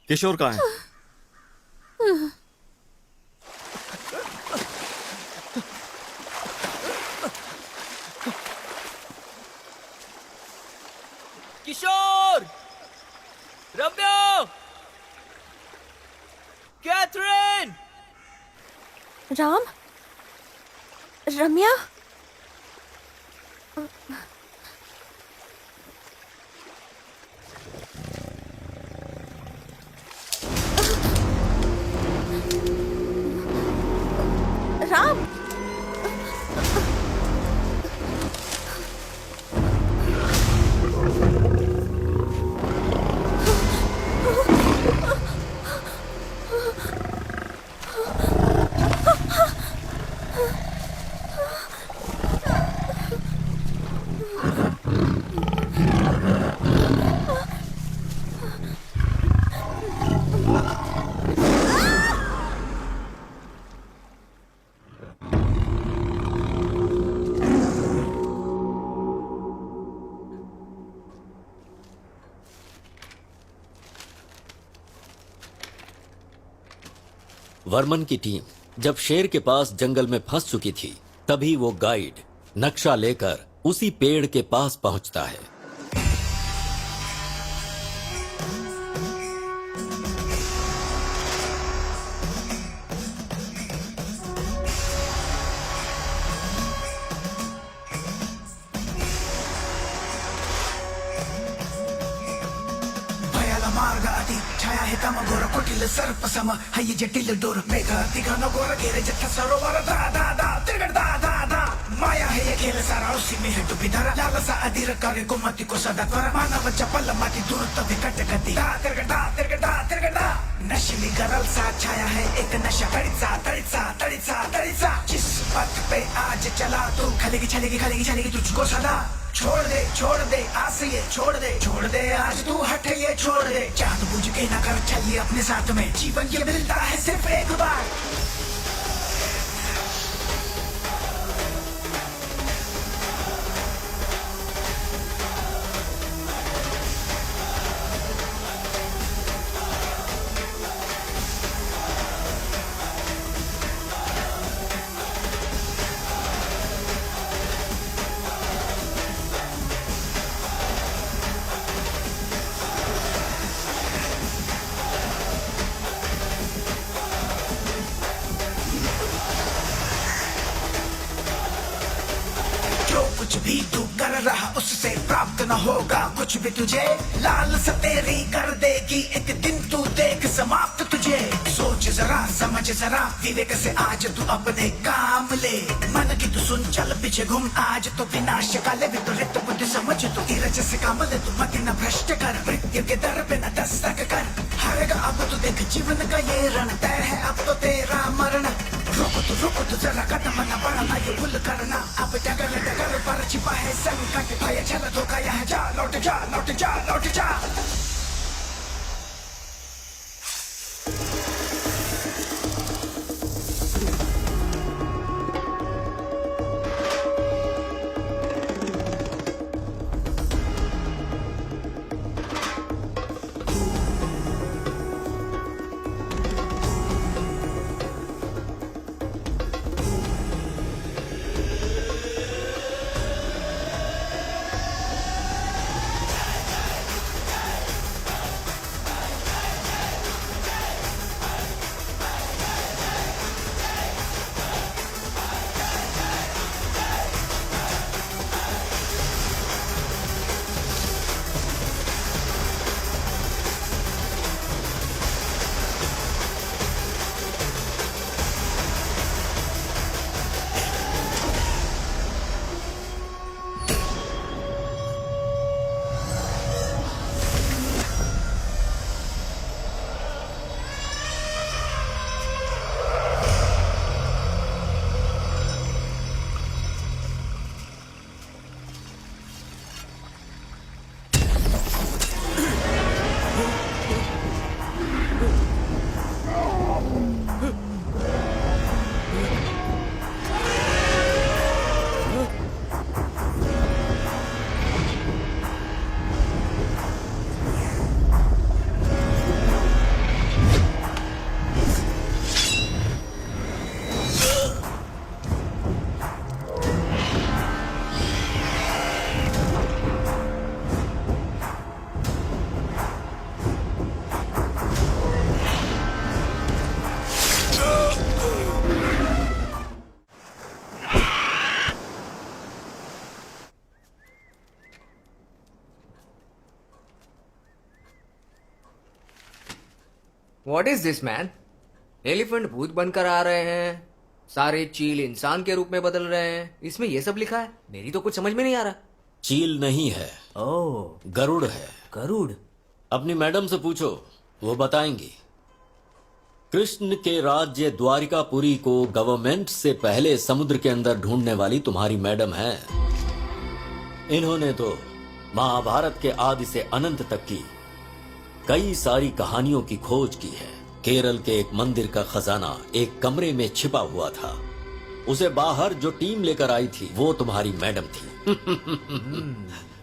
किशोर कहाँ है? किशोर, रम्या, कैथरीन, राम, रम्या। राम, वर्मन की टीम जब शेर के पास जंगल में फंस चुकी थी, तभी वो गाइड नक्शा लेकर उसी पेड़ के पास पहुंचता है। छाया है तम घोर कुटिल सर्प सम हय जटिल डोर मेघ दिघन घोर घेरे जथा सरोवर दा दा दा तिरगड़ दा दा दा माया है ये खेल सारा उसी में है डूबी धरा लालसा अधीर करे कुमति को सदा त्वर मानव चपल माटी दूर तब विकट गति दा तिरगड़ दा तिरगड़ दा तिरगड़ दा नशली गरल सा छाया है एक नशा तड़िसा तड़िसा तड़िसा तड़िसा जिस पथ पे आज चला तू खलेगी चलेगी खलेगी चलेगी तुझको सदा छोड़ दे आस ये छोड़ दे आज तू हट ये छोड़ दे चांद बुझ के ना कर चलिए अपने साथ में जीवन ये मिलता है सिर्फ एक बार कुछ भी तू कर रहा उससे प्राप्त न होगा कुछ भी तुझे लाल सतेरी कर देगी एक दिन तू देख समाप्त तुझे सोच जरा समझ जरा विवेक से आज तू अपने काम ले मन की तू सुन चल पीछे घूम आज तो विनाश काले विपरीत बुद्धि समझ तू धीरज से काम ले तू मत न भ्रष्ट कर मृत्यु के दर पे न दस्तक कर हारेगा अब तू देख जीवन का ये रण तय है अब तो तेरा मरण रुक तू जरा कदम न बढ़ना ये भूल करना अब डगर पर छिपा है संकट भय चल धोखा यहाँ जा लौट जा लौट जा लौट जा What is this man? Elephant भूत बनकर आ रहे हैं, सारे चील इंसान के रूप में बदल रहे हैं, इसमें ये सब लिखा है। मेरी तो कुछ समझ में नहीं आ रहा। चील नहीं है, ओह गरुड़ है। गरुड़? अपनी मैडम से पूछो, वो बताएंगी। कृष्ण के राज्य द्वारिकापुरी को गवर्नमेंट से पहले समुद्र के अंदर ढूंढने वाली तुम्हारी मैडम है। इन्होंने तो महाभारत के आदि से अनंत तक की कई सारी कहानियों की खोज की है। केरल के एक मंदिर का खजाना एक कमरे में छिपा हुआ था, उसे बाहर जो टीम लेकर आई थी वो तुम्हारी मैडम थी।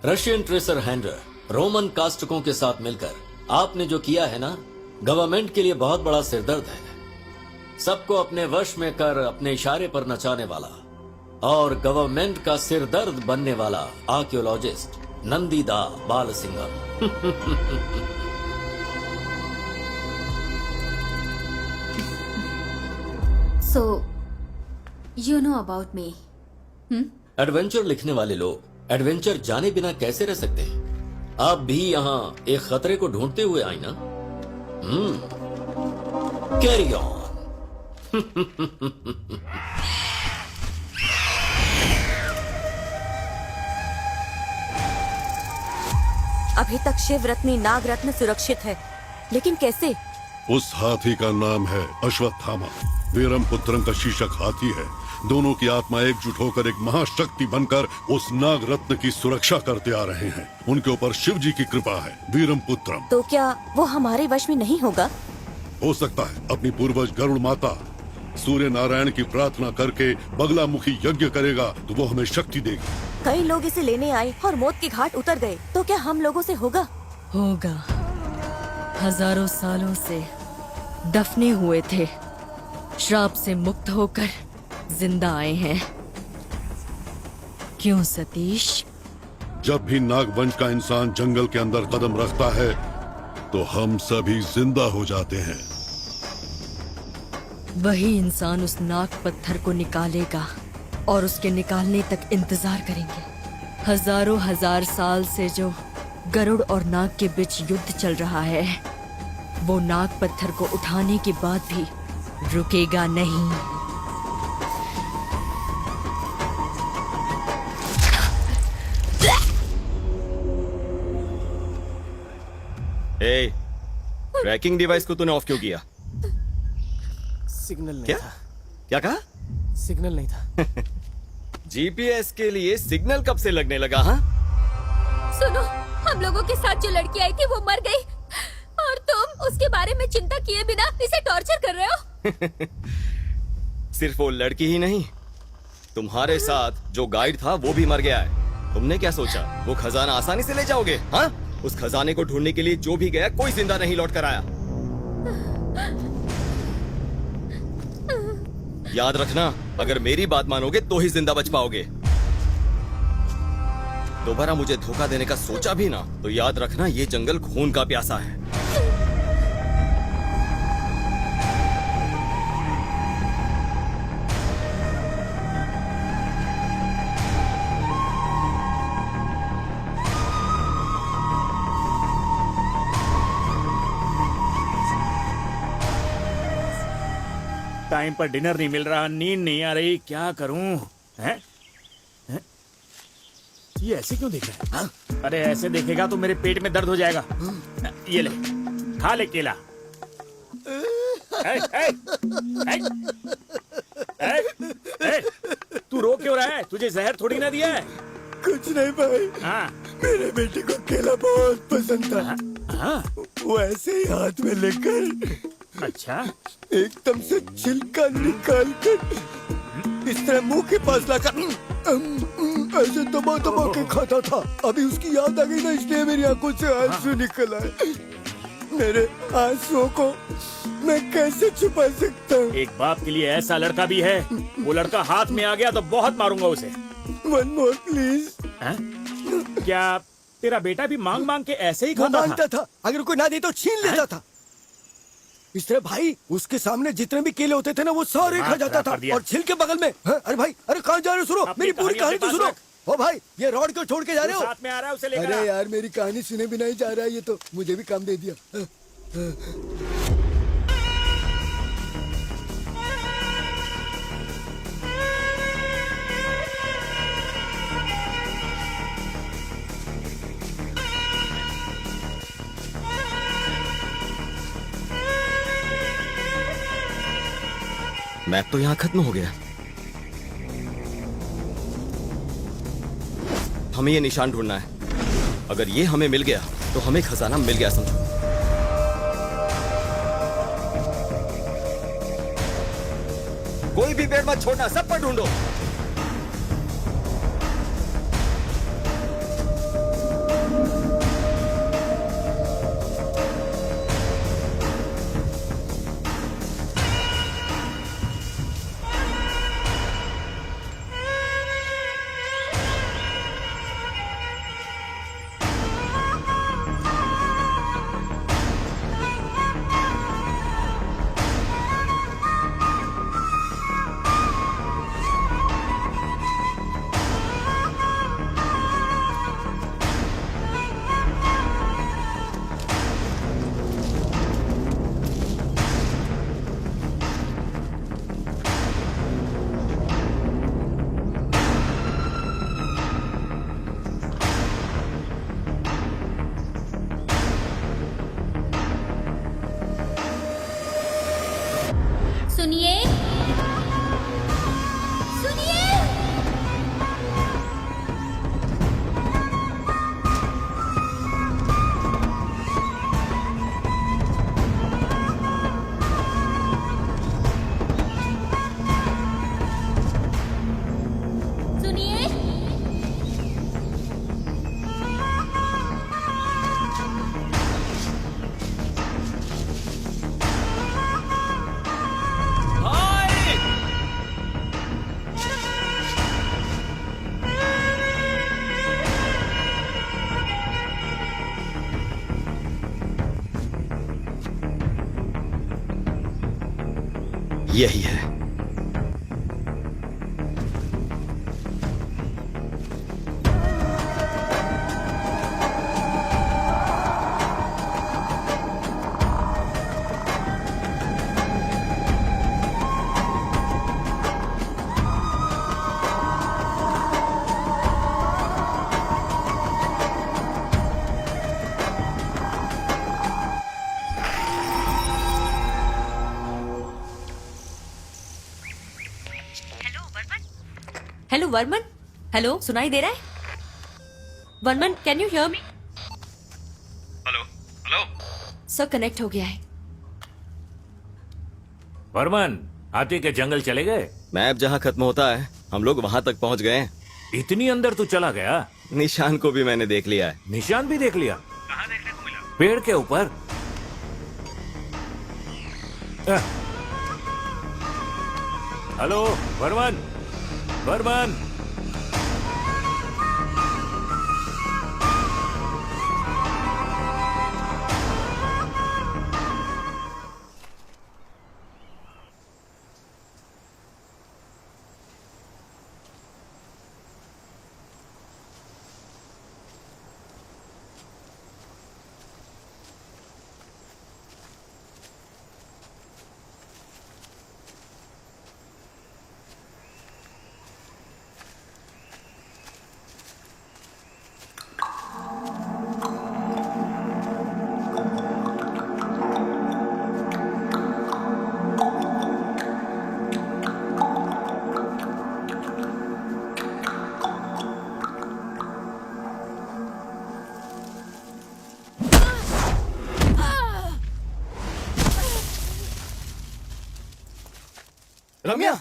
रशियन ट्रेसर हैंडर रोमन कास्टकों के साथ मिलकर आपने जो किया है ना, गवर्नमेंट के लिए बहुत बड़ा सिरदर्द है। सबको अपने वश में कर अपने इशारे पर नचाने वाला और गवर्नमेंट का सिरदर्द बनने वाला archaeologist Nandida Balasingam. So, you know about me. Adventure लिखने वाले लोग एडवेंचर जाने बिना कैसे रह सकते हैं? आप भी यहाँ एक खतरे को ढूंढते हुए आई ना? Carry on. अभी तक शिव रत्नी नाग रत्न सुरक्षित है, लेकिन कैसे? उस हाथी का नाम है अश्वत्थामा। वीरम पुत्रम का शीर्षक हाथी है। दोनों की आत्मा एकजुट होकर एक महाशक्ति बनकर उस नाग रत्न की सुरक्षा करते आ रहे हैं। उनके ऊपर शिव जी की कृपा है। वीरम पुत्रम। तो क्या वो हमारे वश में नहीं होगा? हो सकता है। अपनी पूर्वज गरुड़ माता सूर्य नारायण की प्रार्थना करके बगलामुखी यज्ञ करेगा तो वो हमें शक्ति देगी। कई लोग इसे लेने आए और मौत के घाट उतर गए, तो क्या हम लोगों से होगा? होगा। हजारों सालों से दफने हुए थे, श्राप से मुक्त होकर जिंदा आए हैं। क्यों सतीश? जब भी नागवंश का इंसान जंगल के अंदर कदम रखता है तो हम सभी जिंदा हो जाते हैं। वही इंसान उस नाग पत्थर को निकालेगा और उसके निकालने तक इंतजार करेंगे। हजारों हजार साल से जो गरुड़ और नाग के बीच युद्ध चल रहा है, वो नाग पत्थर को उठाने के बाद भी रुकेगा नहीं। ट्रैकिंग डिवाइस को तूने ऑफ क्यों किया? सिग्नल नहीं क्या? था। क्या कहा? सिग्नल नहीं था। जीपीएस के लिए सिग्नल कब से लगने लगा? हाँ, सुनो, हम लोगों के साथ जो लड़की आई थी वो मर गई और तुम उसके बारे में चिंता किए बिना इसे टॉर्चर कर रहे हो। सिर्फ वो लड़की ही नहीं, तुम्हारे साथ जो गाइड था वो भी मर गया है। तुमने क्या सोचा वो खजाना आसानी से ले जाओगे? हाँ, उस खजाने को ढूंढने के लिए जो भी गया कोई जिंदा नहीं लौट कर आया। याद रखना, अगर मेरी बात मानोगे तो ही जिंदा बच पाओगे। दोबारा मुझे धोखा देने का सोचा भी ना तो याद रखना ये जंगल खून का प्यासा है। टाइम पर डिनर नहीं मिल रहा, नींद नहीं आ रही, क्या करूं? हैं? हैं? ये ऐसे क्यों देख रहा है? हाँ? अरे ऐसे देखेगा तो मेरे पेट में दर्द हो जाएगा। ये ले, खा ले केला। तू रो क्यों रहा है? तुझे जहर थोड़ी ना दिया है। कुछ नहीं भाई। हाँ? मेरे बेटे को केला बहुत पसंद था। हाँ? वो ऐसे ही हाथ में लेकर अच्छा, एकदम से छिलका निकाल कर इस तरह मुंह के पास लाकर ऐसे दबा दबा के खाता था। अभी उसकी याद आ गई ना, इसलिए मेरी आंखों से आंसू निकल आए। मेरे आंसुओं को मैं कैसे छुपा सकता हूँ? एक बाप के लिए ऐसा लड़का भी है। वो लड़का हाथ में आ गया तो बहुत मारूंगा उसे। One more please. क्या तेरा बेटा भी मांग मांग के ऐसे ही खाता मांगता था? अगर कोई ना दे तो छीन लेता था। इस तरह भाई उसके सामने जितने भी केले होते थे ना वो सारे खा जाता था और छिलके बगल में। अरे भाई, अरे कहाँ जा रहे हो? सुनो, मेरी पूरी कहानी तो सुनो। ओ भाई, ये रॉड को छोड़ के जा रहे हो? साथ में आ रहा है, उसे लेकर। अरे यार, मेरी कहानी सुने बिना ही जा रहा है। ये तो मुझे भी काम दे दिया। मैप तो यहाँ खत्म हो गया। हमें ये निशान ढूंढना है। अगर ये हमें मिल गया तो हमें खजाना मिल गया समझो। कोई भी पेड़ मत छोड़ना, सब पर ढूंढो। यही है। हेलो वर्मन, हेलो, सुनाई दे रहा है? Varman, can you hear me? Hello hello. Sir connect हो गया है। वर्मन, हाथी के जंगल चले गए? मैप जहाँ खत्म होता है हम लोग वहां तक पहुंच गए हैं। इतनी अंदर तू चला गया? निशान को भी मैंने देख लिया है। निशान भी देख लिया? कहाँ देखने को मिला? पेड़ के ऊपर। हेलो वर्मन, वर्मन। रम्या,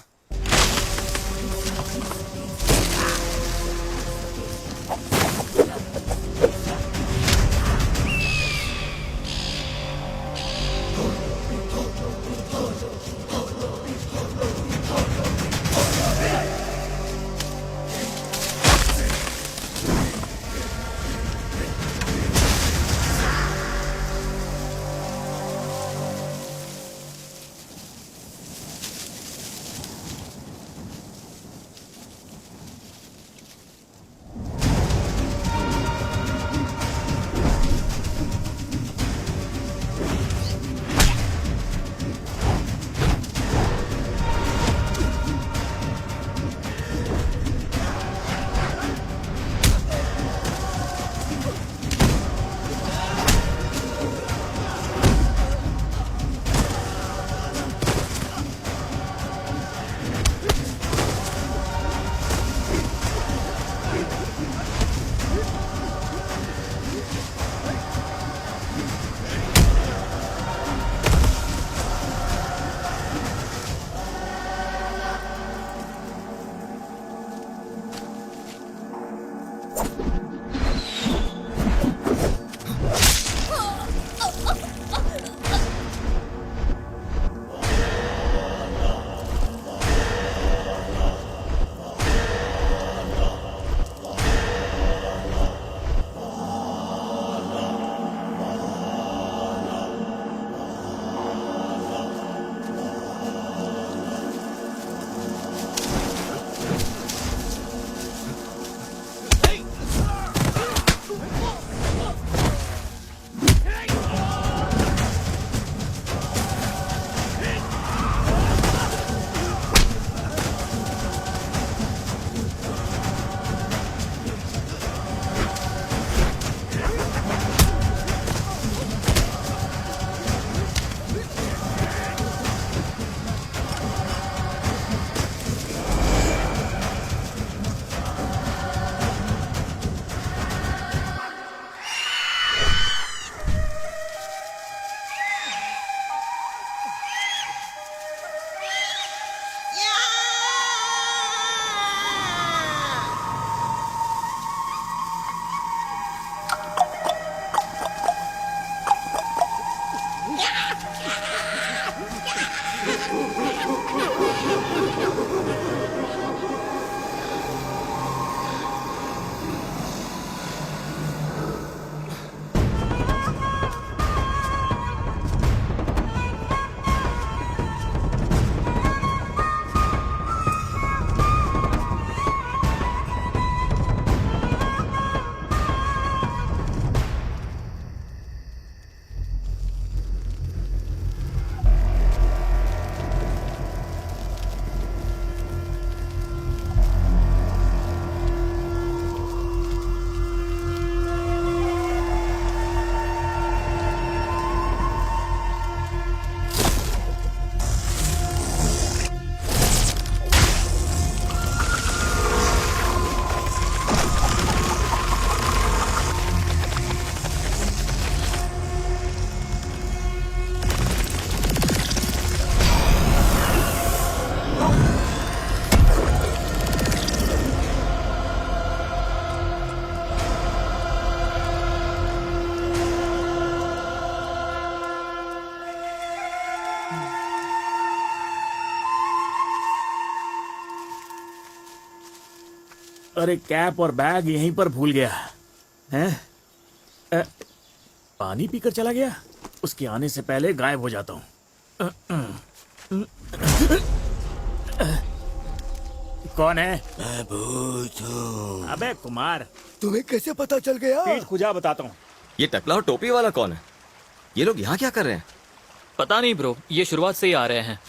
अरे कैप और बैग यहीं पर भूल गया हैं? पानी पीकर चला गया। उसके आने से पहले गायब हो जाता हूँ। कौन है? मैं भूत हूँ। अबे कुमार, तुम्हें कैसे पता चल गया? पीठ खुजा बताता हूँ। ये टकला और टोपी वाला कौन है? ये लोग यहाँ क्या कर रहे हैं? पता नहीं ब्रो, ये शुरुआत से ही आ रहे हैं।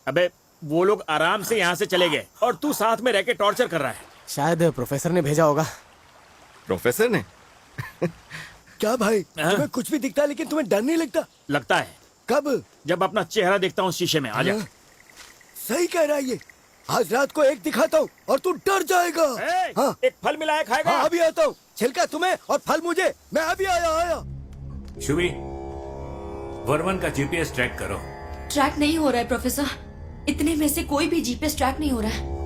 अबे वो लोग आराम से यहाँ से चले गए और तू साथ में रह के टॉर्चर कर रहा है। शायद प्रोफेसर ने भेजा होगा। प्रोफेसर ने? क्या भाई, तुम्हें कुछ भी दिखता है लेकिन तुम्हें डर नहीं लगता? लगता है। कब? जब अपना चेहरा देखता हूँ शीशे में। आजा। सही कह रहा है ये। आज रात को एक दिखाता हूँ और तू डर जाएगा। हाँ। एक फल मिलाया खाएगा? हाँ, अभी आता हूँ। छिलका तुम्हें और फल मुझे। मैं अभी आया। शुभी, वर्मन का जीपीएस ट्रैक करो। ट्रैक नहीं हो रहा है प्रोफेसर। इतने में से कोई भी जीपीएस ट्रैक नहीं हो रहा है।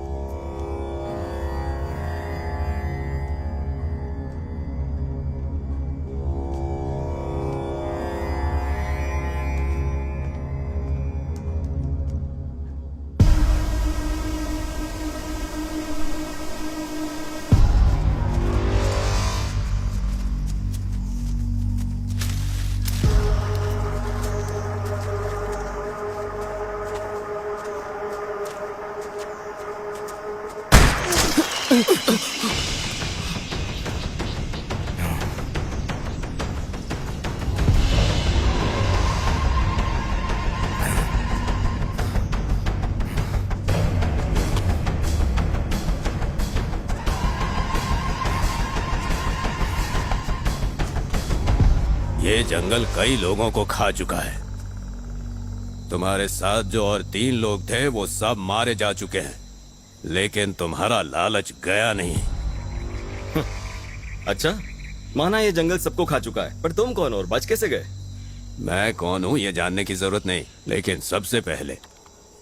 ये जंगल कई लोगों को खा चुका है। तुम्हारे साथ जो और 3 लोग थे वो सब मारे जा चुके हैं, लेकिन तुम्हारा लालच गया नहीं। अच्छा, माना ये जंगल सबको खा चुका है, पर तुम कौन और बच कैसे गए? मैं कौन हूँ ये जानने की जरूरत नहीं, लेकिन सबसे पहले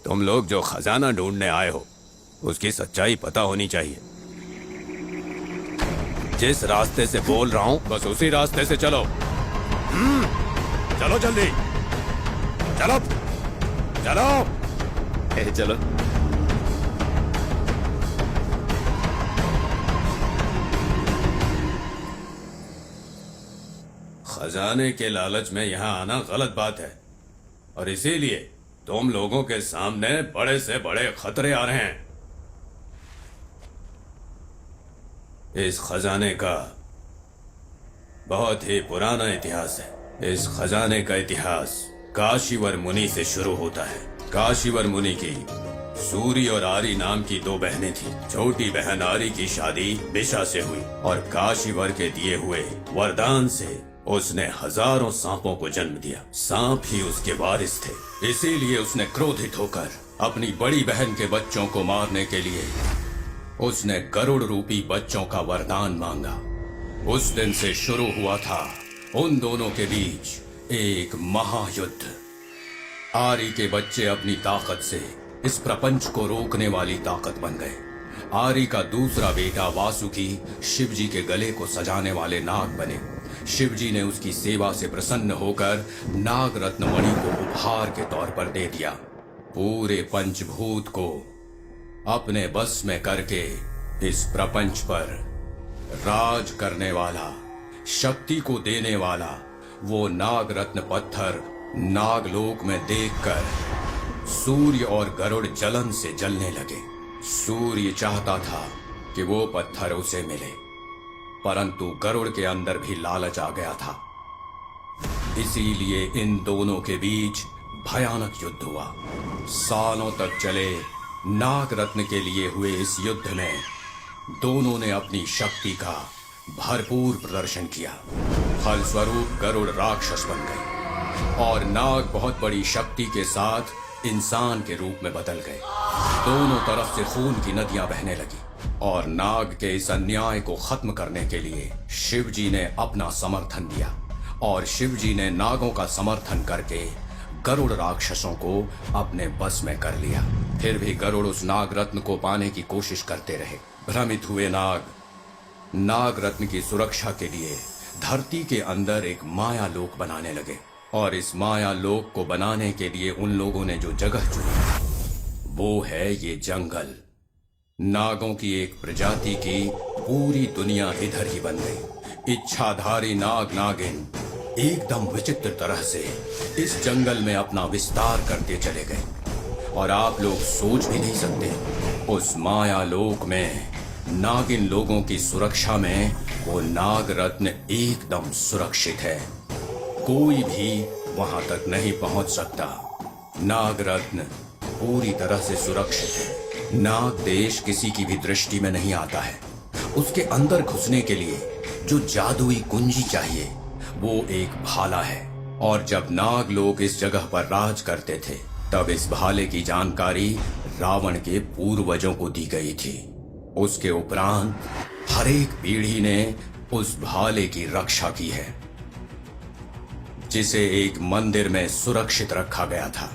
तुम लोग जो खजाना ढूंढने आए हो उसकी सच्चाई पता होनी चाहिए। जिस रास्ते से बोल रहा हूँ बस उसी रास्ते से चलो। चलो जल्दी, चलो चलो। चलो। खजाने के लालच में यहाँ आना गलत बात है, और इसीलिए तुम लोगों के सामने बड़े से बड़े खतरे आ रहे हैं। इस खजाने का बहुत ही पुराना इतिहास है। इस खजाने का इतिहास काशीवर मुनि से शुरू होता है। काशीवर मुनि की सूरी और आरी नाम की 2 बहनें थीं। छोटी बहन आरी की शादी बिशा से हुई और काशीवर के दिए हुए वरदान से उसने हजारों सांपों को जन्म दिया। सांप ही उसके वारिस थे, इसीलिए उसने क्रोधित होकर अपनी बड़ी बहन के बच्चों को मारने के लिए उसने गरुड़ रूपी बच्चों का वरदान मांगा। उस दिन से शुरू हुआ था उन दोनों के बीच एक महायुद्ध। आरी के बच्चे अपनी ताकत से इस प्रपंच को रोकने वाली ताकत बन गए। आरी का दूसरा बेटा वासुकी शिवजी के गले को सजाने वाले नाग बने। शिवजी ने उसकी सेवा से प्रसन्न होकर नाग रत्न मणि को उपहार के तौर पर दे दिया। पूरे पंचभूत को अपने बस में करके इस प्रपंच पर राज करने वाला, शक्ति को देने वाला वो नाग रत्न पत्थर नागलोक में देखकर सूर्य और गरुड़ जलन से जलने लगे। सूर्य चाहता था कि वो पत्थर उसे मिले, परंतु गरुड़ के अंदर भी लालच आ गया था। इसीलिए इन दोनों के बीच भयानक युद्ध हुआ। सालों तक चले नाग रत्न के लिए हुए इस युद्ध में दोनों ने अपनी शक्ति का भरपूर प्रदर्शन किया। फलस्वरूप गरुड़ राक्षस बन गए और नाग बहुत बड़ी शक्ति के साथ इंसान के रूप में बदल गए। दोनों तरफ से खून की नदियां बहने लगी और नाग के इस अन्याय को खत्म करने के लिए शिवजी ने अपना समर्थन दिया और शिवजी ने नागों का समर्थन करके गरुड़ राक्षसों को अपने बस में कर लिया। फिर भी गरुड़ उस नाग रत्न को पाने की कोशिश करते रहे। भ्रमित हुए नाग रत्न की सुरक्षा के लिए धरती के अंदर एक माया लोक बनाने लगे और इस माया लोक को बनाने के लिए उन लोगों ने जो जगह चुनी वो है ये जंगल। नागों की एक प्रजाति की पूरी दुनिया इधर ही बन गई। इच्छाधारी नाग नागिन एकदम विचित्र तरह से इस जंगल में अपना विस्तार करते चले गए, और आप लोग सोच भी नहीं सकते उस माया लोक में नागिन लोगों की सुरक्षा में वो नाग रत्न एकदम सुरक्षित है। कोई भी वहां तक नहीं पहुंच सकता। नाग रत्न पूरी तरह से सुरक्षित है। नाग देश किसी की भी दृष्टि में नहीं आता है। उसके अंदर घुसने के लिए जो जादुई कुंजी चाहिए वो एक भाला है, और जब नाग लोग इस जगह पर राज करते थे तब इस भाले की जानकारी रावण के पूर्वजों को दी गई थी। उसके उपरांत हर एक पीढ़ी ने उस भाले की रक्षा की है, जिसे एक मंदिर में सुरक्षित रखा गया था।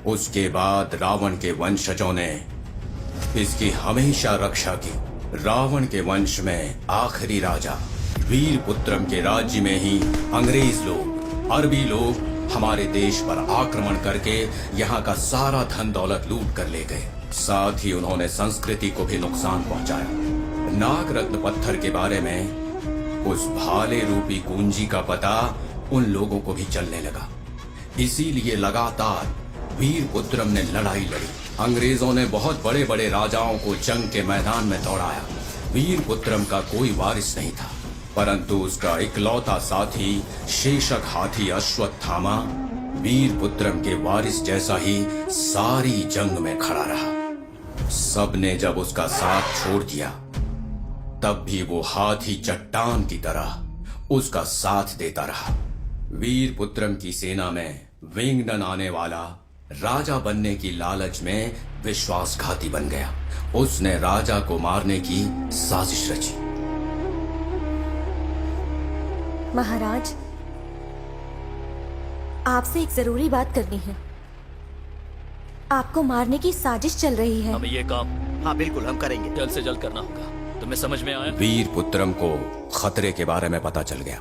उसके बाद रावण के वंशजों ने इसकी हमेशा रक्षा की। रावण के वंश में आखिरी राजा वीरपुत्रम के राज्य में ही अंग्रेज लोग, अरबी लोग हमारे देश पर आक्रमण करके यहाँ का सारा धन दौलत लूट कर ले गए। साथ ही उन्होंने संस्कृति को भी नुकसान पहुंचाया। नाग रत्न पत्थर के बारे में उस भाले रूपी कुंजी का पता उन लोगों को भी चलने लगा। इसीलिए लगातार वीरपुत्रम ने लड़ाई लड़ी। अंग्रेजों ने बहुत बड़े बड़े राजाओं को जंग के मैदान में दौड़ाया। वीरपुत्रम का कोई वारिस नहीं था, परंतु उसका इकलौता साथी शेषक हाथी अश्वत्थामा वीरपुत्रम के वारिस जैसा ही सारी जंग में खड़ा रहा। सबने जब उसका साथ छोड़ दिया तब भी वो हाथी चट्टान की तरह उसका साथ देता रहा। वीरपुत्रम की सेना में विंगडन आने वाला राजा बनने की लालच में विश्वासघाती बन गया। उसने राजा को मारने की साजिश रची। महाराज, आपसे एक जरूरी बात करनी है। आपको मारने की साजिश चल रही है। हमें ये काम हाँ बिल्कुल हम करेंगे, जल्द से जल्द करना होगा। तुम्हें समझ में आया? वीरपुत्रम को खतरे के बारे में पता चल गया,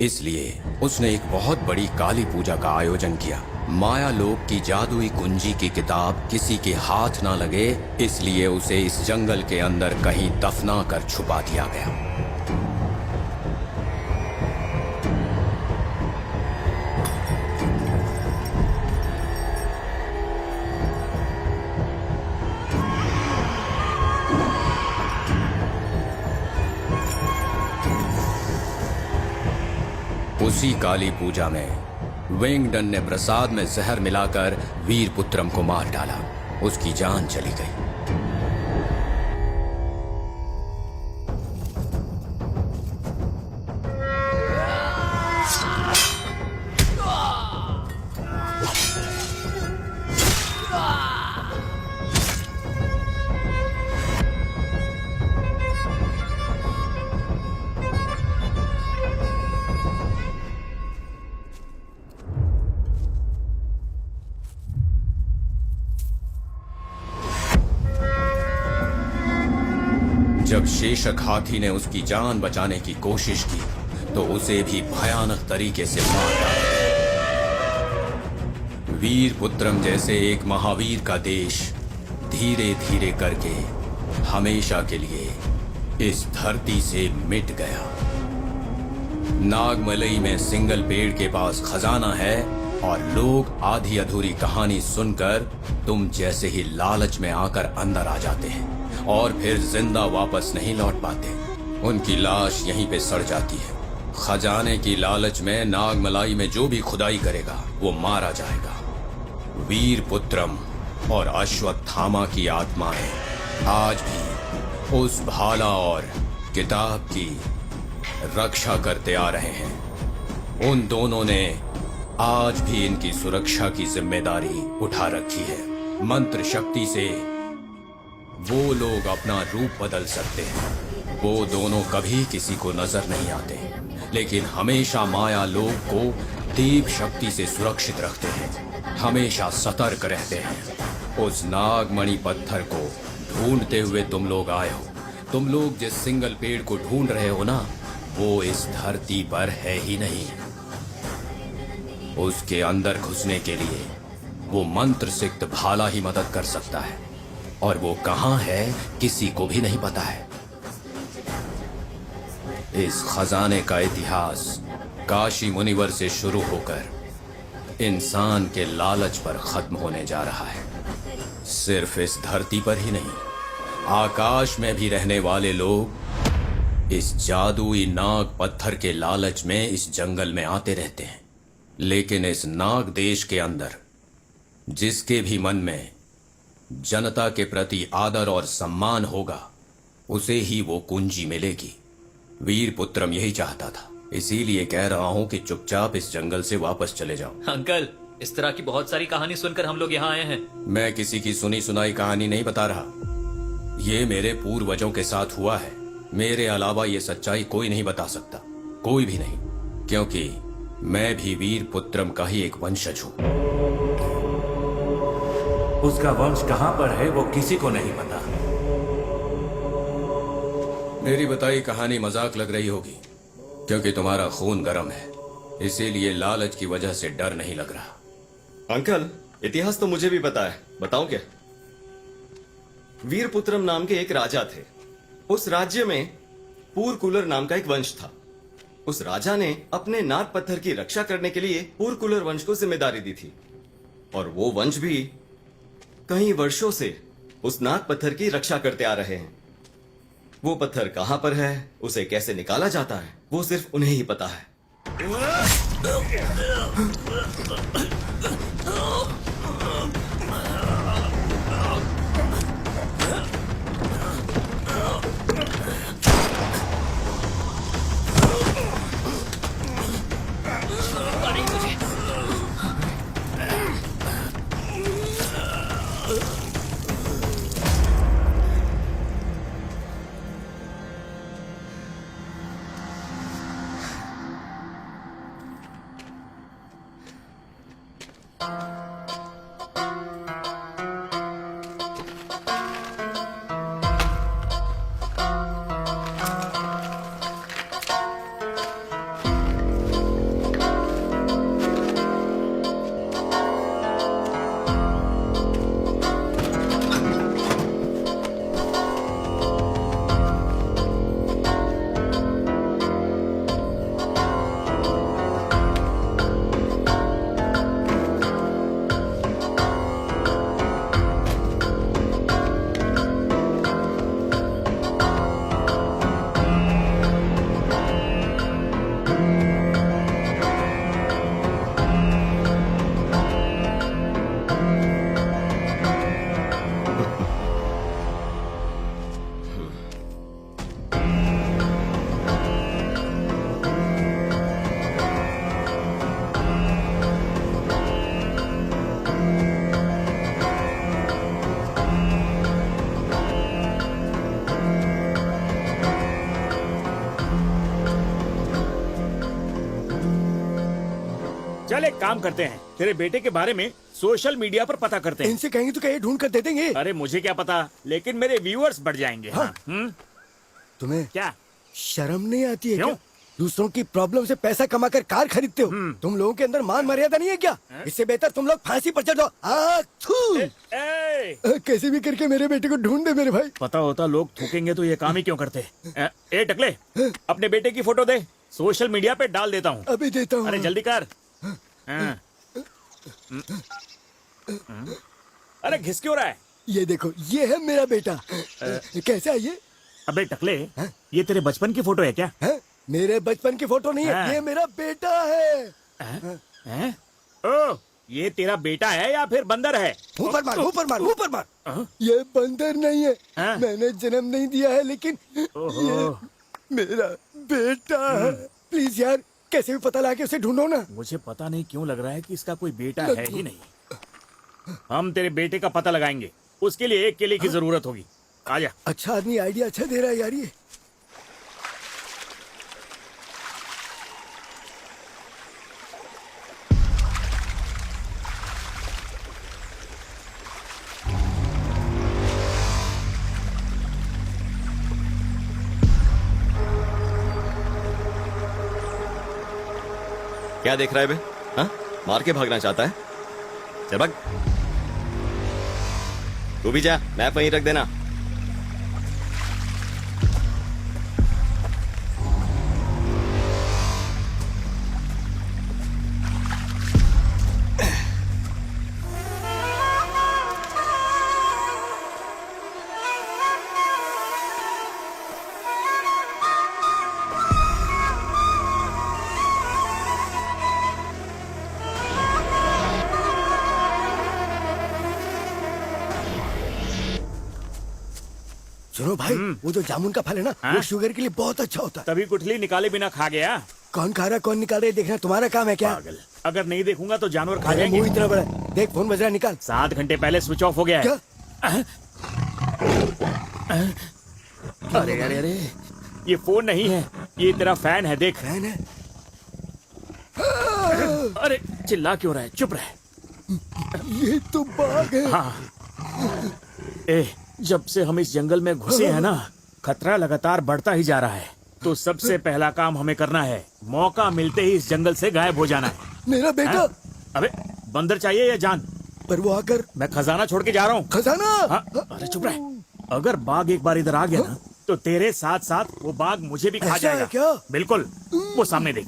इसलिए उसने एक बहुत बड़ी काली पूजा का आयोजन किया। माया लोक की जादुई कुंजी की किताब किसी के हाथ ना लगे, इसलिए उसे इस जंगल के अंदर कहीं दफना कर छुपा दिया गया। उसी काली पूजा में विंगडन ने प्रसाद में जहर मिलाकर वीरपुत्रम को मार डाला। उसकी जान चली गई। जब शेषक हाथी ने उसकी जान बचाने की कोशिश की तो उसे भी भयानक तरीके से मार डाला। वीरपुत्रम जैसे एक महावीर का देश धीरे धीरे करके हमेशा के लिए इस धरती से मिट गया। नागमलई में सिंगल पेड़ के पास खजाना है, और लोग आधी अधूरी कहानी सुनकर तुम जैसे ही लालच में आकर अंदर आ जाते हैं और फिर जिंदा वापस नहीं लौट पाते। उनकी लाश यहीं पे सड़ जाती है। खजाने की लालच में नागमलाई में जो भी खुदाई करेगा वो मारा जाएगा। वीरपुत्रम और अश्वत्थामा की आत्माएं आज भी उस भाला और किताब की रक्षा करते आ रहे हैं। उन दोनों ने आज भी इनकी सुरक्षा की जिम्मेदारी उठा रखी है। मंत्र शक्ति से वो लोग अपना रूप बदल सकते हैं। वो दोनों कभी किसी को नजर नहीं आते, लेकिन हमेशा माया लोक को देव शक्ति से सुरक्षित रखते हैं। हमेशा सतर्क रहते हैं। उस नागमणि पत्थर को ढूंढते हुए तुम लोग आए हो। तुम लोग जिस सिंगल पेड़ को ढूंढ रहे हो ना, वो इस धरती पर है ही नहीं। उसके अंदर घुसने के लिए वो मंत्र सिक्त भाला ही मदद कर सकता है, और वो कहाँ है किसी को भी नहीं पता है। इस खजाने का इतिहास काशी मुनिवर से शुरू होकर इंसान के लालच पर खत्म होने जा रहा है। सिर्फ इस धरती पर ही नहीं, आकाश में भी रहने वाले लोग इस जादुई नाग पत्थर के लालच में इस जंगल में आते रहते हैं। लेकिन इस नाग देश के अंदर जिसके भी मन में जनता के प्रति आदर और सम्मान होगा, उसे ही वो कुंजी मिलेगी। वीरपुत्रम यही चाहता था, इसीलिए कह रहा हूं कि चुपचाप इस जंगल से वापस चले जाओ। अंकल, इस तरह की बहुत सारी कहानी सुनकर हम लोग यहाँ आए हैं। मैं किसी की सुनी सुनाई कहानी नहीं बता रहा, ये मेरे पूर्वजों के साथ हुआ है। मेरे अलावा ये सच्चाई कोई नहीं बता सकता, कोई भी नहीं, क्योंकि मैं भी वीरपुत्रम का ही एक वंशज हूं। उसका वंश कहां पर है वो किसी को नहीं पता। मेरी बताई कहानी मजाक लग रही होगी, क्योंकि तुम्हारा खून गर्म है, इसीलिए लालच की वजह से डर नहीं लग रहा। अंकल, इतिहास तो मुझे भी पता है, बताऊं क्या? वीरपुत्रम नाम के एक राजा थे। उस राज्य में पूरकुलर नाम का एक वंश था। उस राजा ने अपने नाग पत्थर की रक्षा करने के लिए पूरकुलर वंश को जिम्मेदारी दी थी, और वो वंश भी कई वर्षों से उस नाग पत्थर की रक्षा करते आ रहे हैं। वो पत्थर कहां पर है, उसे कैसे निकाला जाता है, वो सिर्फ उन्हें ही पता है। चल एक काम करते हैं, तेरे बेटे के बारे में सोशल मीडिया पर पता करते हैं। इनसे कहेंगे तो क्या ये ढूंढ कर दे देंगे? अरे मुझे क्या पता, लेकिन मेरे व्यूअर्स बढ़ जाएंगे। हाँ। हाँ। तुम्हें क्या शर्म नहीं आती है क्यों? क्या? दूसरों की प्रॉब्लम से पैसा कमाकर कार खरीदते हो। तुम लोगों के अंदर मान मर्यादा नहीं है क्या? इससे बेहतर तुम लोग फांसी पर चढ़ जाओ। कैसे भी करके मेरे बेटे को ढूंढ दे मेरे भाई। पता होता लोग थूकेंगे तो ये काम ही क्यों करते। ए टकले, अपने बेटे की फोटो दे, सोशल मीडिया पे डाल देता हूँ। अभी देता हूँ। अरे जल्दी कर। अरे घिस क्यों रहा है? ये देखो, ये है मेरा बेटा। कैसा है ये? अबे टकले, ये तेरे बचपन की फोटो है क्या? मेरे बचपन की फोटो नहीं है, ये मेरा बेटा है। ओ, ये तेरा बेटा है या फिर बंदर है? ऊपर मार, ऊपर मार, ऊपर मार। ये बंदर नहीं है, मैंने जन्म नहीं दिया है, लेकिन ये मेरा बेटा है। प्लीज यार, कैसे भी पता लगा के उसे ढूंढो ना। मुझे पता नहीं क्यों लग रहा है कि इसका कोई बेटा है ही नहीं। हम तेरे बेटे का पता लगाएंगे, उसके लिए एक केले की जरूरत होगी। आजा। अच्छा आदमी आइडिया अच्छा दे रहा है यार ये। क्या देख रहा है बे? हाँ? मार के भागना चाहता है? चल भाग। तू भी जा, मैप वहीं रख देना। सुनो भाई, वो जो जामुन का फल है ना, वो शुगर के लिए बहुत अच्छा होता है। तभी गुठली निकाले बिना खा गया। कौन खा रहा कौन निकाल रहा है देखना तुम्हारा काम है क्या? पागल, अगर नहीं देखूंगा तो जानवर खा अरे जाएंगे। मुंह इतना बड़ा है। देख फोन बज रहा है, निकाल। 7 घंटे पहले स्विच ऑफ हो गया है। क्या? अरे अरे अरे, ये फोन नहीं है, ये तेरा फैन है। देख, फैन है। अरे चिल्ला क्यों रहा है? चुप रह। ये तो बाघ है। हाँ। ए, जब से हम इस जंगल में घुसे हैं ना, खतरा लगातार बढ़ता ही जा रहा है। तो सबसे पहला काम हमें करना है, मौका मिलते ही इस जंगल से गायब हो जाना है। मेरा बेटा। हाँ? अबे बंदर चाहिए या जान? पर वो आकर मैं खजाना छोड़ के जा रहा हूँ। खजाना? हाँ? अरे चुप रह। अगर बाघ एक बार इधर आ गया ना, तो तेरे साथ साथ वो बाघ मुझे भी खा ऐसा है जाएगा। क्या? बिल्कुल। वो सामने देख,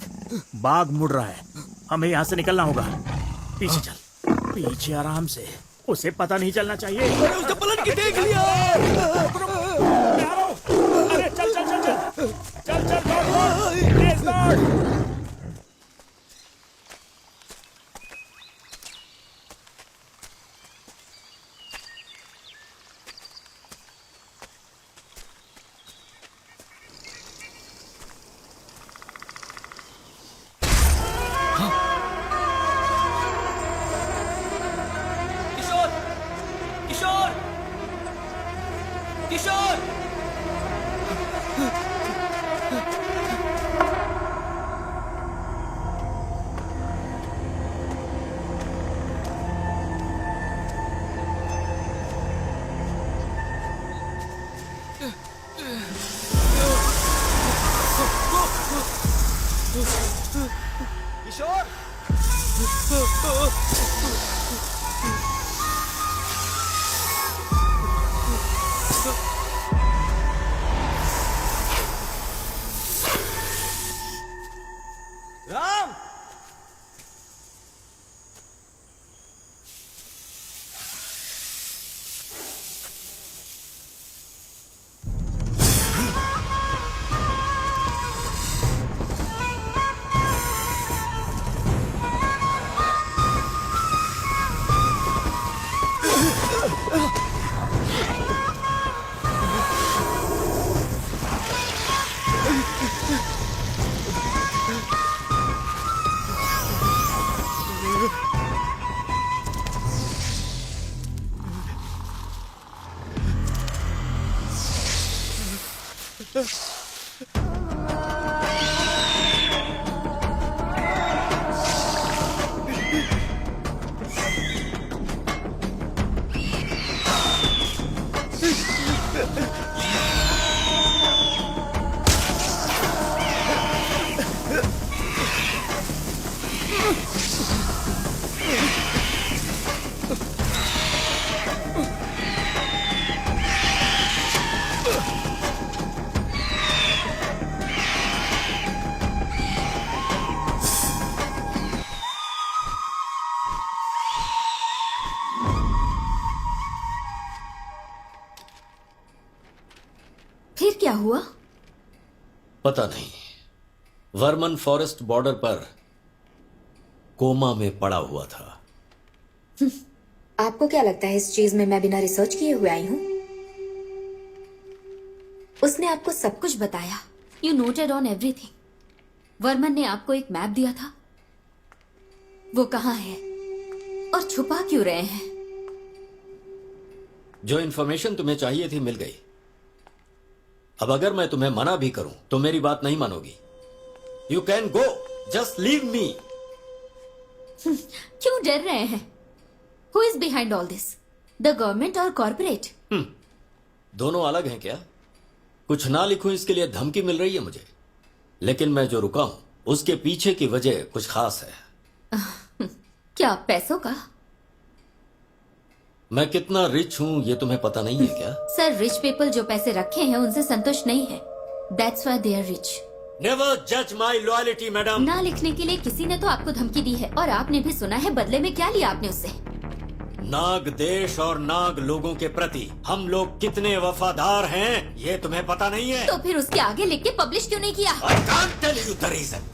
बाघ मुड़ रहा है। हमें यहाँ से निकलना होगा। पीछे चल, पीछे आराम से। उसे पता नहीं चलना चाहिए। अरे उसने पलट के देख लिया। अरे चल चल चल चल चल चल, दौड़, तेज दौड़। किशोर, किशोर, राम, फिर क्या हुआ? पता नहीं। वर्मन फॉरेस्ट बॉर्डर पर कोमा में पड़ा हुआ था। आपको क्या लगता है इस चीज में मैं बिना रिसर्च किए हुए आई हूँ? उसने आपको सब कुछ बताया। You noted on everything. Varman ने आपको एक मैप दिया था, वो कहाँ है और छुपा क्यों रहे हैं? जो इन्फॉर्मेशन तुम्हें चाहिए थी मिल गई। अब अगर मैं तुम्हें मना भी करूं तो मेरी बात नहीं मानोगी। You can go, just leave me. क्यों डर रहे हैं? Who is behind all this, the government और कॉर्पोरेट? दोनों अलग हैं क्या? कुछ ना लिखूं इसके लिए धमकी मिल रही है मुझे, लेकिन मैं जो रुका हूं उसके पीछे की वजह कुछ खास है। क्या पैसों का? मैं कितना रिच हूँ ये तुम्हें पता नहीं है क्या? सर, रिच पीपल जो पैसे रखे हैं उनसे संतुष्ट नहीं है। That's why they are rich. Never जज माई लॉयल्टी मैडम। ना लिखने के लिए किसी ने तो आपको धमकी दी है और आपने भी सुना है, बदले में क्या लिया आपने उससे? नाग देश और नाग लोगों के प्रति हम लोग कितने वफादार हैं ये तुम्हें पता नहीं है। तो फिर उसके आगे लिख के पब्लिश क्यों नहीं किया? I can't tell you the reason.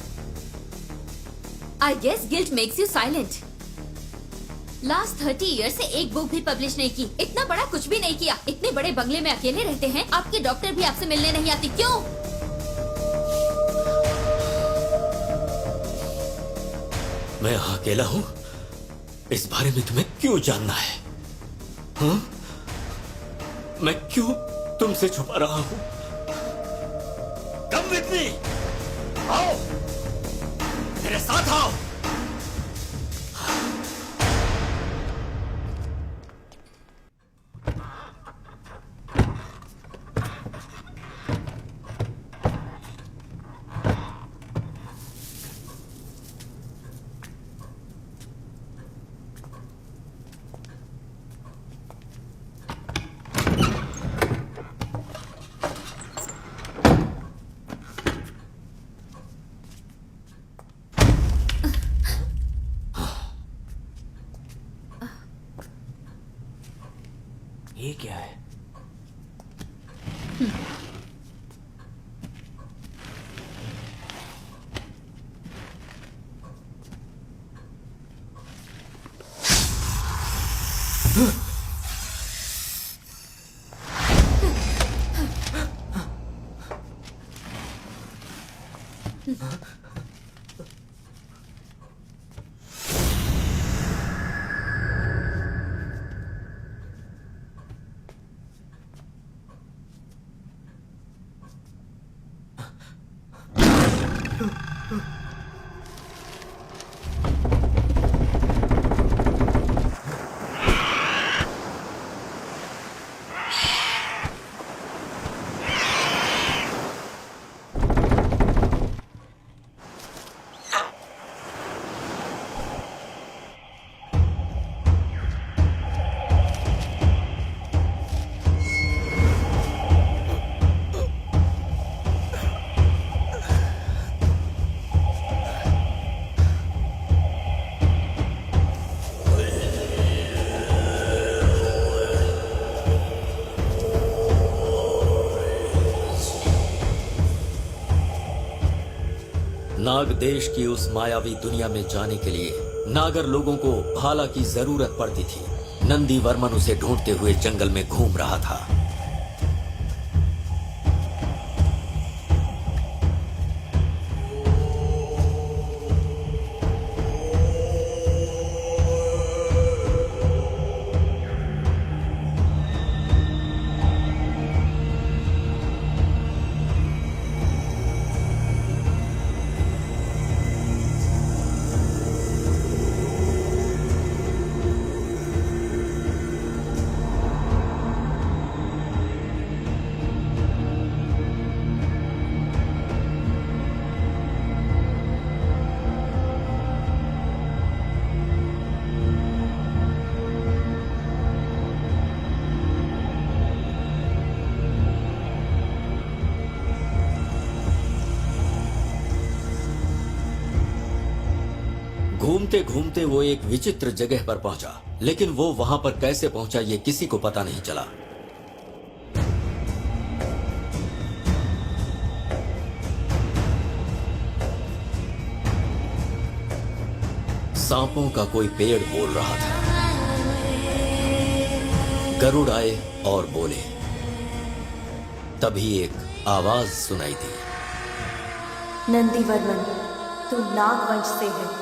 I guess guilt makes you silent. Last 30 year से एक बुक भी पब्लिश नहीं की, इतना बड़ा कुछ भी नहीं किया, इतने बड़े बंगले में अकेले रहते हैं, आपके डॉक्टर भी आपसे मिलने नहीं आती, क्यों? मैं यहाँ अकेला हूँ, इस बारे में तुम्हें क्यों जानना है? हाँ? मैं क्यों तुमसे छुपा रहा हूँ? Come with me. आओ, मेरे साथ आओ। ये क्या है? नाग देश की उस मायावी दुनिया में जाने के लिए नागर लोगों को भाला की जरूरत पड़ती थी। नंदी वर्मन उसे ढूंढते हुए जंगल में घूम रहा था। घूमते घूमते वो एक विचित्र जगह पर पहुंचा, लेकिन वो वहां पर कैसे पहुंचा ये किसी को पता नहीं चला। सांपों का कोई पेड़ बोल रहा था। गरुड़ आए और बोले। तभी एक आवाज सुनाई दी। नंदीवर्मन, तू नाग वंश से है।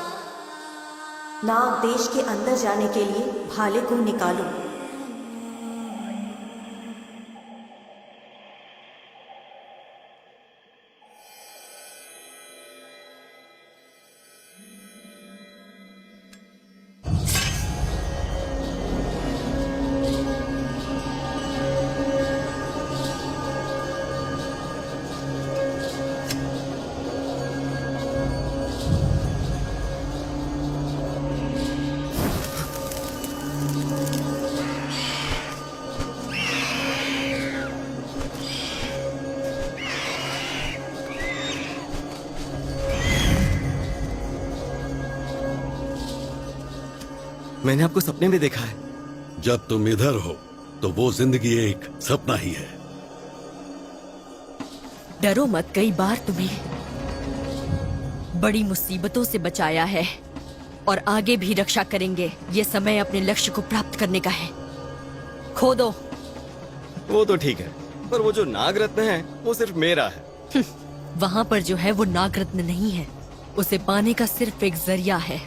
नाग देश के अंदर जाने के लिए भाले को निकालो। मैंने आपको सपने में देखा है। जब तुम इधर हो तो वो जिंदगी एक सपना ही है। डरो मत, कई बार तुम्हें बड़ी मुसीबतों से बचाया है और आगे भी रक्षा करेंगे। ये समय अपने लक्ष्य को प्राप्त करने का है। खो दो। वो तो ठीक है, पर वो जो नागरत्न है वो सिर्फ मेरा है। वहाँ पर जो है वो नागरत्न नहीं है, उसे पाने का सिर्फ एक जरिया है।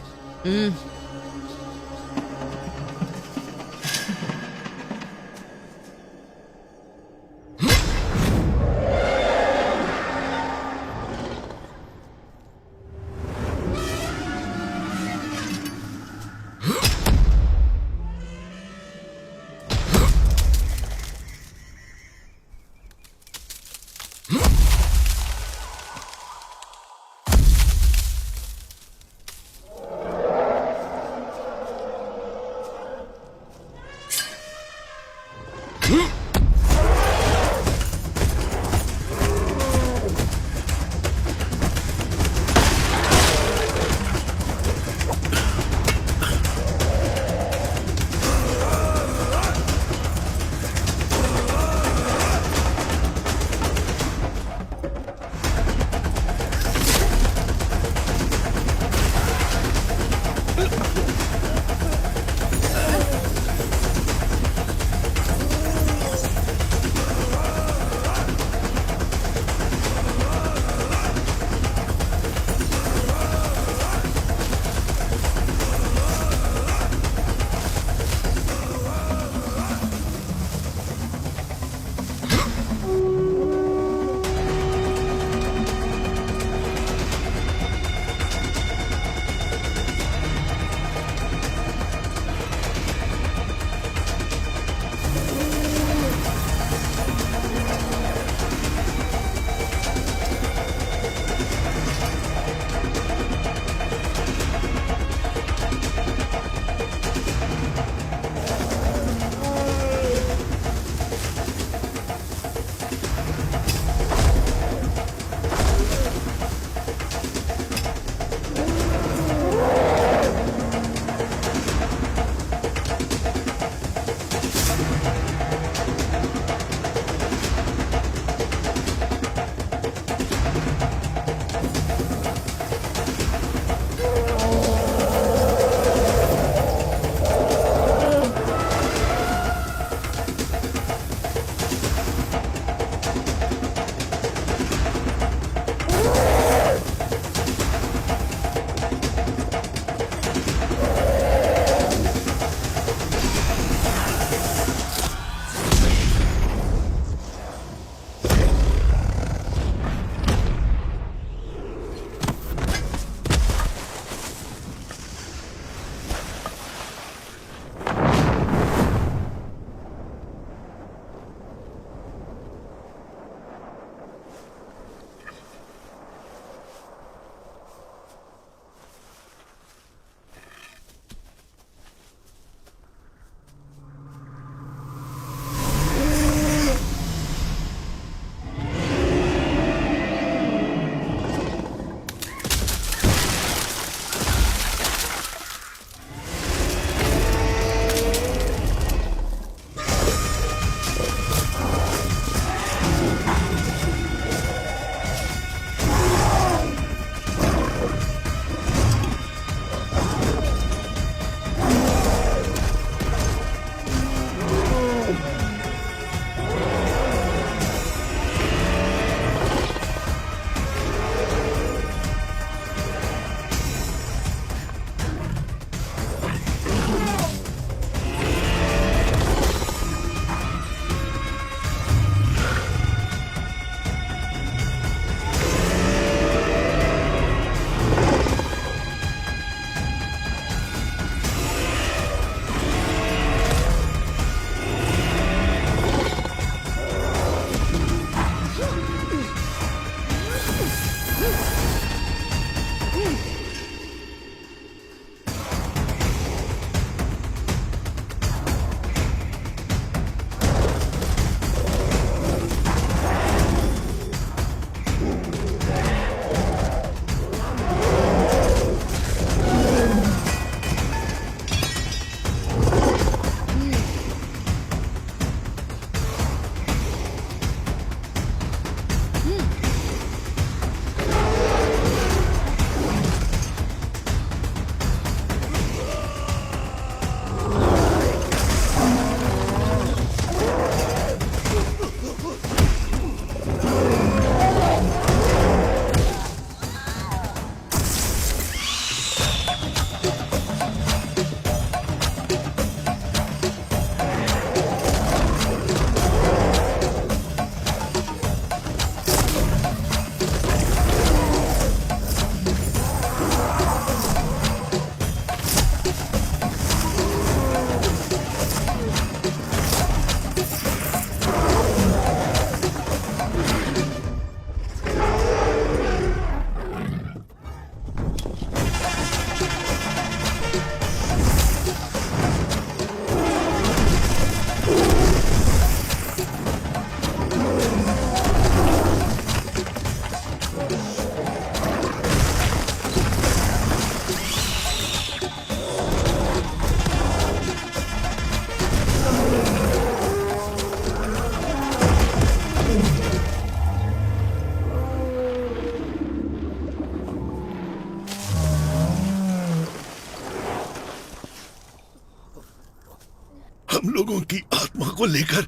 को लेकर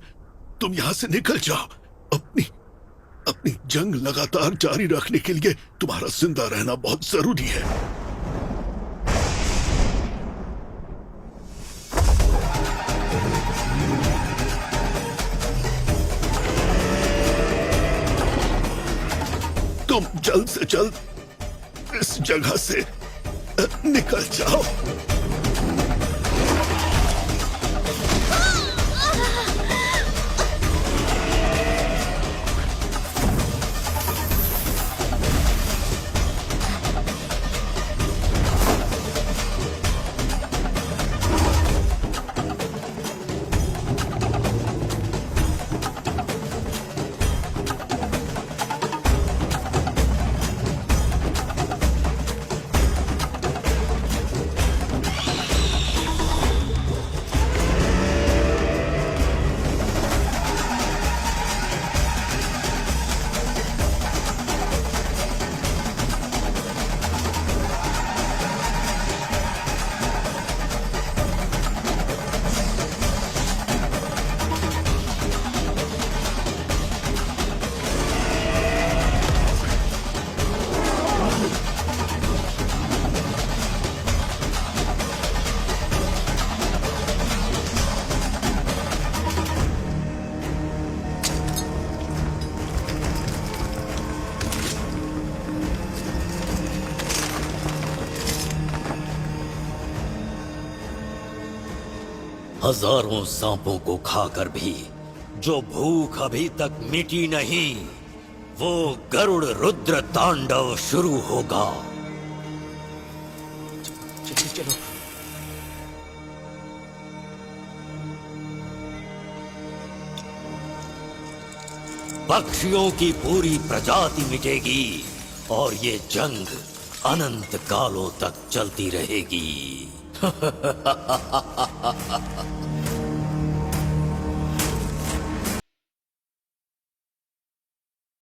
तुम यहाँ से निकल जाओ। अपनी जंग लगातार जारी रखने के लिए तुम्हारा जिंदा रहना बहुत जरूरी है। तुम जल्द से जल्द इस जगह से निकल जाओ। हजारों सांपों को खाकर भी जो भूख अभी तक मिटी नहीं, वो गरुड़ रुद्र तांडव शुरू होगा। चलो। पक्षियों की पूरी प्रजाति मिटेगी और ये जंग अनंत कालों तक चलती रहेगी।